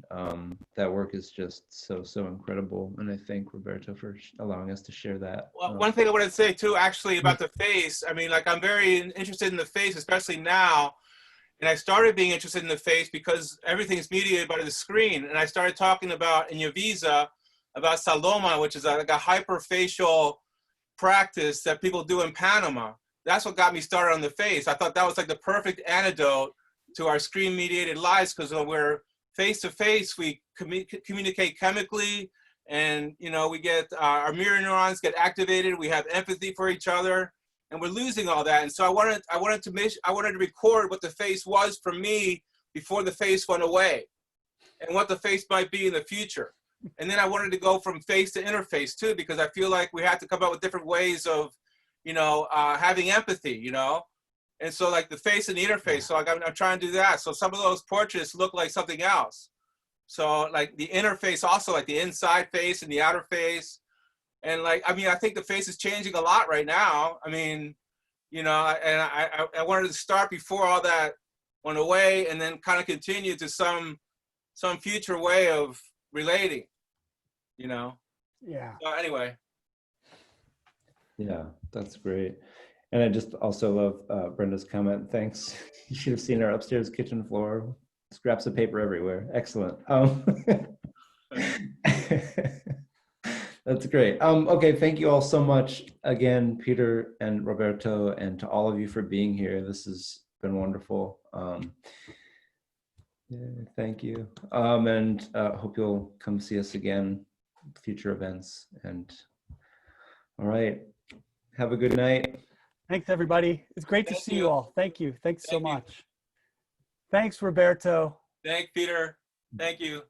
That work is just so incredible. And I thank Roberto for allowing us to share that. Well, one thing I want to say too, actually, about the face. I mean, like, I'm very interested in the face, especially now. And I started being interested in the face because everything's mediated by the screen. And I started talking about in Yavisa about Saloma, which is like a hyperfacial practice that people do in Panama. That's what got me started on the face. I thought that was like the perfect antidote to our screen mediated lives, because when we're face to face, we communicate chemically, and you know, we get our mirror neurons get activated. We have empathy for each other. And we're losing all that. And so I wanted to record what the face was for me before the face went away, and what the face might be in the future. And then I wanted to go from face to interface too, because I feel like we have to come up with different ways of, you know, having empathy, you know. And so like the face and the interface. So like I'm trying to do that. So some of those portraits look like something else. So like the interface also, like the inside face and the outer face. And like, I mean, I think the face is changing a lot right now. I mean, you know, and I wanted to start before all that went away, and then kind of continue to some future way of relating, you know? Yeah. So anyway. Yeah, that's great. And I just also love Brenda's comment. Thanks. You should have seen our upstairs kitchen floor. Scraps of paper everywhere. Excellent. That's great. Okay, thank you all so much again, Peter and Roberto, and to all of you for being here. This has been wonderful. Yeah, thank you. And hope you'll come see us again, future events. And all right, have a good night. Thanks, everybody. It's great to Thank see you. you all. Thank you. Thanks so Thank you. much. Thanks, Roberto. Thank Peter. Thank you.